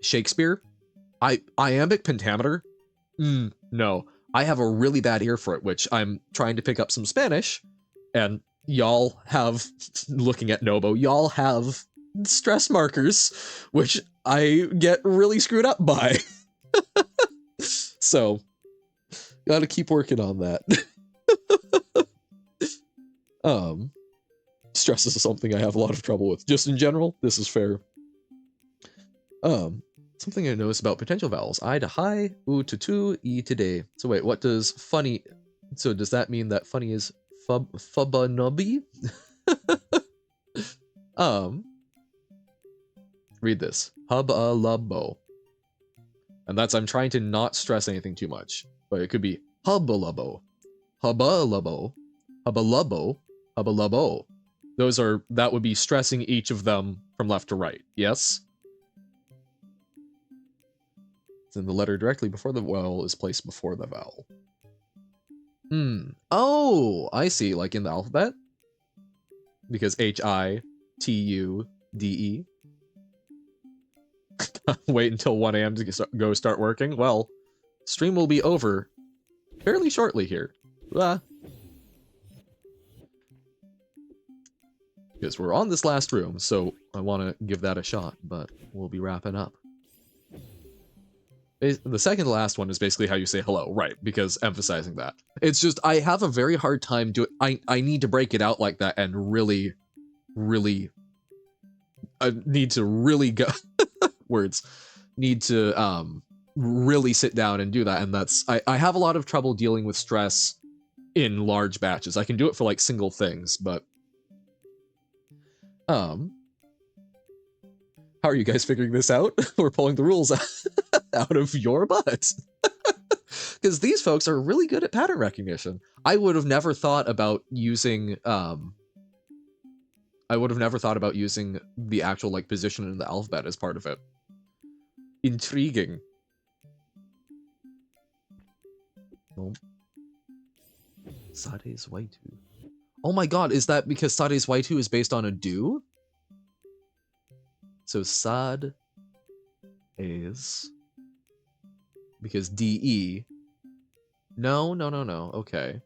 Speaker 1: Shakespeare. Iambic pentameter. No, I have a really bad ear for it, which I'm trying to pick up some Spanish, and y'all have, looking at Nobo, y'all have stress markers, which I get really screwed up by. So, gotta keep working on that. Stress is something I have a lot of trouble with. Just in general, this is fair. Something I noticed about potential vowels. I to hi, u to tu, e to day. So wait, what does funny... So does that mean that funny is fubanobi? Read this. Hubba-lubbo. And that's, I'm trying to not stress anything too much. But it could be hubba-lubbo. Hubba-lubbo. Hubba-lubbo. Hubba-lubbo. That would be stressing each of them from left to right. Yes? Then the letter directly before the vowel is placed before the vowel. Oh, I see. Like in the alphabet? Because H-I-T-U-D-E. Wait until 1 a.m. to go start working? Well, stream will be over fairly shortly here. Because we're on this last room, so I want to give that a shot, but we'll be wrapping up. The second to last one is basically how you say hello, right? Because emphasizing that. It's just, I have a very hard time doing, I need to break it out like that and really, I need to really go, words, need to, really sit down and do that. And that's, I have a lot of trouble dealing with stress in large batches. I can do it for like single things, but, how are you guys figuring this out? We're pulling the rules out of your butt. Because these folks are really good at pattern recognition. I would have never thought about using the actual like position in the alphabet as part of it. Intriguing. Oh. Sade's Waitu. Oh my god, is that because Sade's Waitu is based on a do? So Sad is because DE. No. Okay.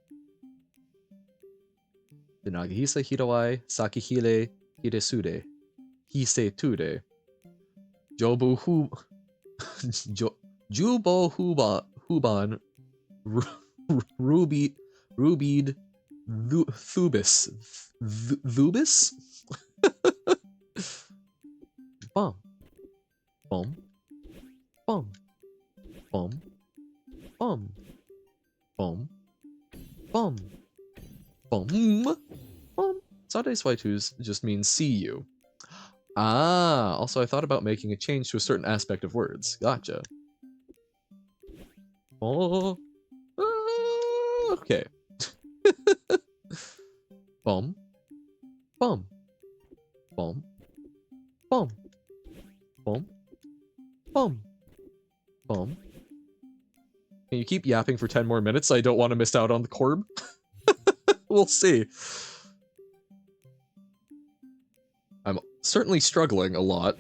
Speaker 1: The Nagahisa Hirowai Sakihile Hiresude. Hise Tude. Jobu Hu Jubo Huban Rubid Thubis. Thubis? Bum. Bum. Bum. Bum. bum, bum, bum, bum, bum. Sade Swaitus just means see you. Ah, also I thought about making a change to a certain aspect of words. Gotcha. Oh, okay. Bum, bum, bum, bum, bum, bum, bum. Can you keep yapping for 10 more minutes? I don't want to miss out on the Corb. We'll see. I'm certainly struggling a lot.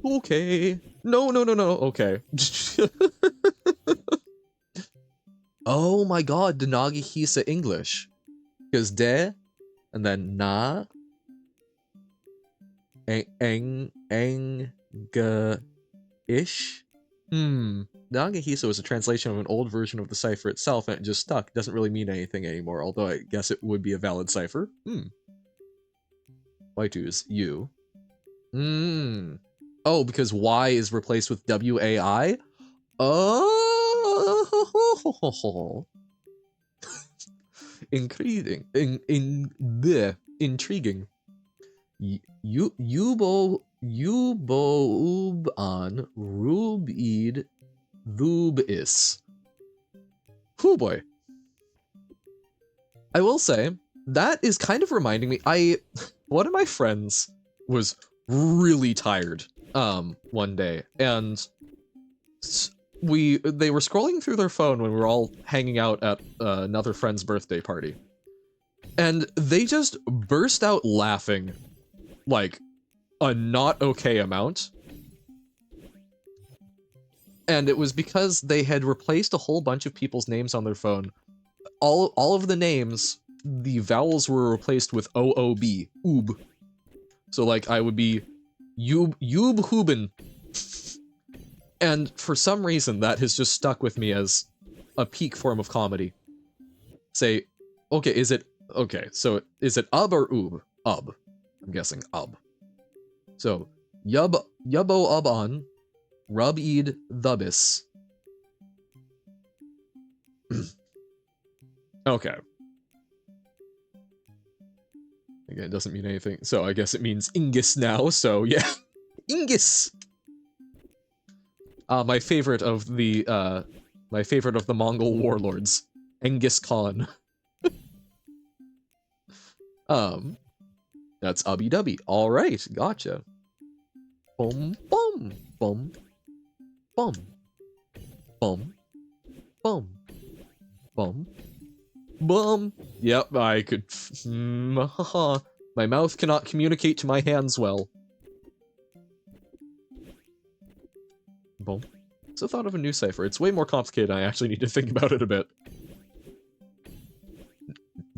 Speaker 1: Okay. No. Okay. Oh my god, the Nagihisa English. Because de, and then na, ga, ish. Nagihisa was a translation of an old version of the cipher itself, and it just stuck. Doesn't really mean anything anymore, although I guess it would be a valid cipher. Waitus, you. Oh, because Y is replaced with WAI? Oh! Intriguing. Intriguing. Yubo-uban rubid thubis. Whew boy. I will say, that is kind of reminding me, one of my friends was really tired, one day, and they were scrolling through their phone when we were all hanging out at another friend's birthday party. And they just burst out laughing, like, a not okay amount. And it was because they had replaced a whole bunch of people's names on their phone. All of the names, the vowels were replaced with OOB, oob. So like I would be Yub Huben. And for some reason that has just stuck with me as a peak form of comedy. Say, okay, so is it ub or oob? Ub. I'm guessing ub. So yubbo uban, rub-eed thubis. Okay. Again, it doesn't mean anything, so I guess it means Ingis now, so yeah. Ingis! My favorite of the Mongol warlords. Genghis Khan. That's Ubby Dubby. Alright, gotcha. Bum, bum, bum, bum, bum, bum, bum, bum. Yep, I could... My mouth cannot communicate to my hands well. Boom. So thought of a new cipher. It's way more complicated, I actually need to think about it a bit.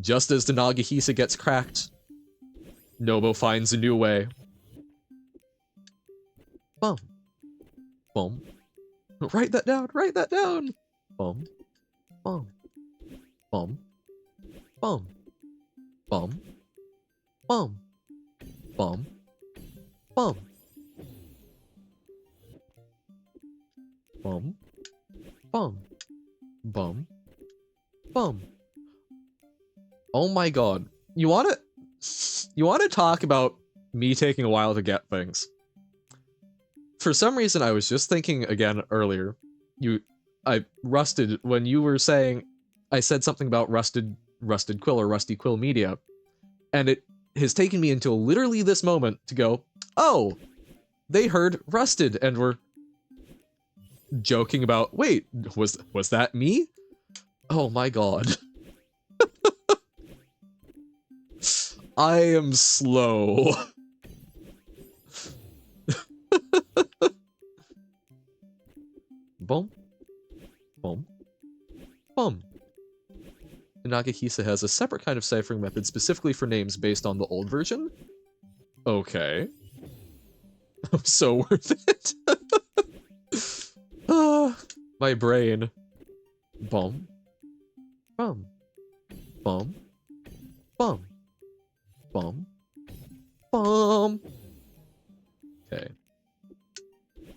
Speaker 1: Just as the Nagihisa gets cracked, Nobo finds a new way. Bum. Bum. Write that down! Write that down! Bum. Bum. Bum. Bum. Bum. Bum. Bum. Bum. Bum. Bum. Bum. Bum. Oh my god. You wanna talk about me taking a while to get things? For some reason, I was just thinking again earlier, I rusted, when you were saying, I said something about Rusted Quill or Rusty Quill Media, and it has taken me until literally this moment to go, oh, they heard Rusted and were joking about, wait, was that me? Oh my god. I am slow. Boom. Boom. Boom. Nagihisa has a separate kind of ciphering method specifically for names based on the old version? Okay. So worth it. My brain. Boom. Bum. Bum. Bum. Bum. Bum. Okay.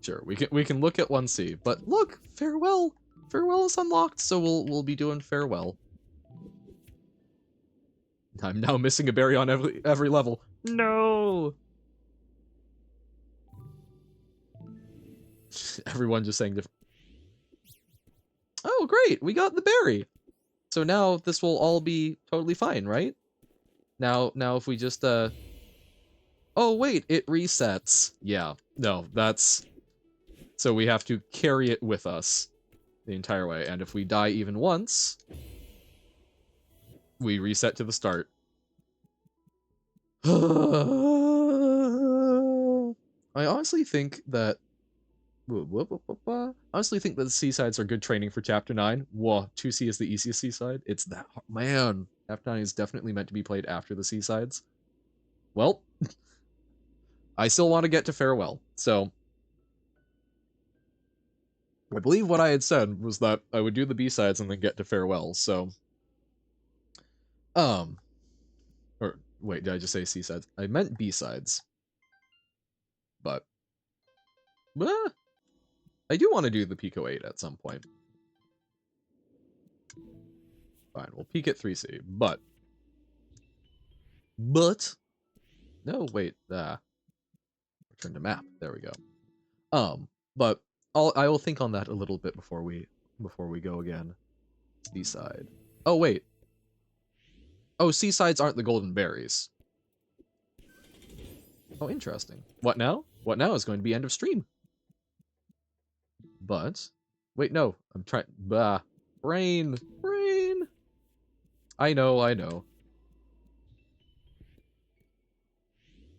Speaker 1: Sure, we can look at 1C, but look, farewell. Farewell is unlocked, so we'll be doing farewell. I'm now missing a berry on every level. No. Everyone just saying different. Oh, great, we got the berry. So now this will all be totally fine, right? Now if we just oh wait, it resets. Yeah, no, that's so we have to carry it with us the entire way, and if we die even once, we reset to the start. I honestly think that the seasides are good training for chapter 9. Whoa, 2C is the easiest seaside. It's that hard. Man, chapter 9 is definitely meant to be played after the seasides. Well, I still want to get to farewell, so I believe what I had said was that I would do the B-sides and then get to farewell, so or wait, did I just say C-sides? I meant B-sides. But I do want to do the Pico 8 at some point. Fine, we'll peek at 3C, but no, wait, return to map. There we go. But I will think on that a little bit before we go again. C-side. Oh wait. Oh, C-sides aren't the golden berries. Oh, interesting. What now? What now is going to be end of stream. But wait, no. I'm trying. Brain. I know.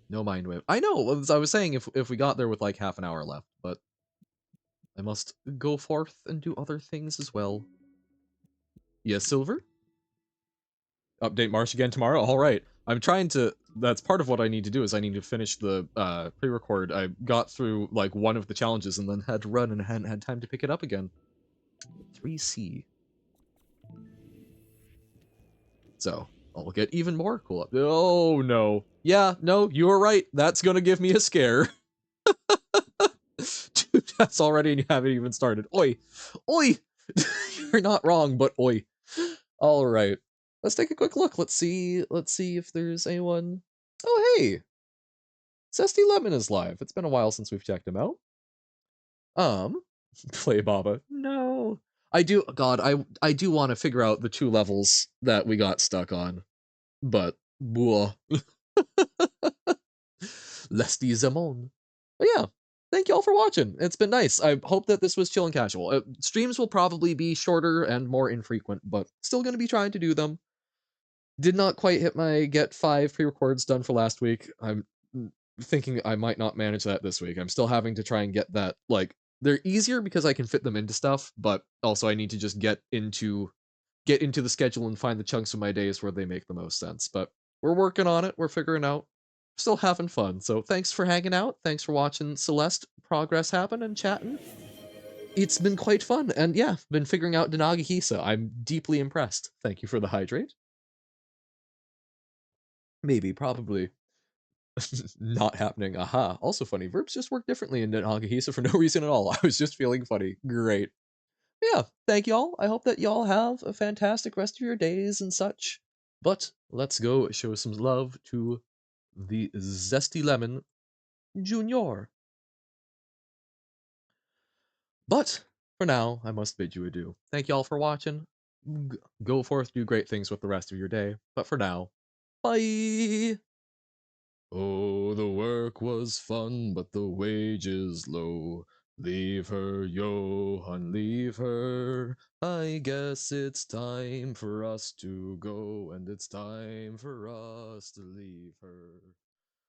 Speaker 1: No mind wave. I know. As I was saying, if we got there with like half an hour left, but I must go forth and do other things as well. Yes, Silver? Update Marsh again tomorrow? Alright. I'm trying to... That's part of what I need to do, is I need to finish the pre-record. I got through, like, one of the challenges and then had to run and hadn't had time to pick it up again. 3C. So, I'll get even more cool up. Oh, no. Yeah, no, you were right. That's gonna give me a scare. 2 deaths already and you haven't even started. Oi! You're not wrong, but oi. Alright. Let's take a quick look. Let's see if there's anyone. Oh, hey! Zesty Lemon is live. It's been a while since we've checked him out. Play Baba. No. I do do want to figure out the 2 levels that we got stuck on. But Lesty Zamon. But yeah, thank you all for watching. It's been nice. I hope that this was chill and casual. Streams will probably be shorter and more infrequent, but still going to be trying to do them. Did not quite hit my get 5 pre-records done for last week. I'm thinking I might not manage that this week. I'm still having to try and get that, like, they're easier because I can fit them into stuff, but also I need to just get into the schedule and find the chunks of my days where they make the most sense. But we're working on it. We're figuring out. Still having fun. So thanks for hanging out. Thanks for watching Celeste progress happen and chatting. It's been quite fun. And yeah, been figuring out Denagahisa. I'm deeply impressed. Thank you for the hydrate. Maybe, probably. Not happening. Aha. Also funny. Verbs just work differently in Denagahisa for no reason at all. I was just feeling funny. Great. Yeah, thank y'all. I hope that y'all have a fantastic rest of your days and such. But let's go show some love to the Zesty Lemon Junior. But for now, I must bid you adieu. Thank y'all for watching. Go forth, do great things with the rest of your day. But for now, bye! Oh, the work was fun, but the wages low. Leave her, Johann, leave her. I guess it's time for us to go, and it's time for us to leave her.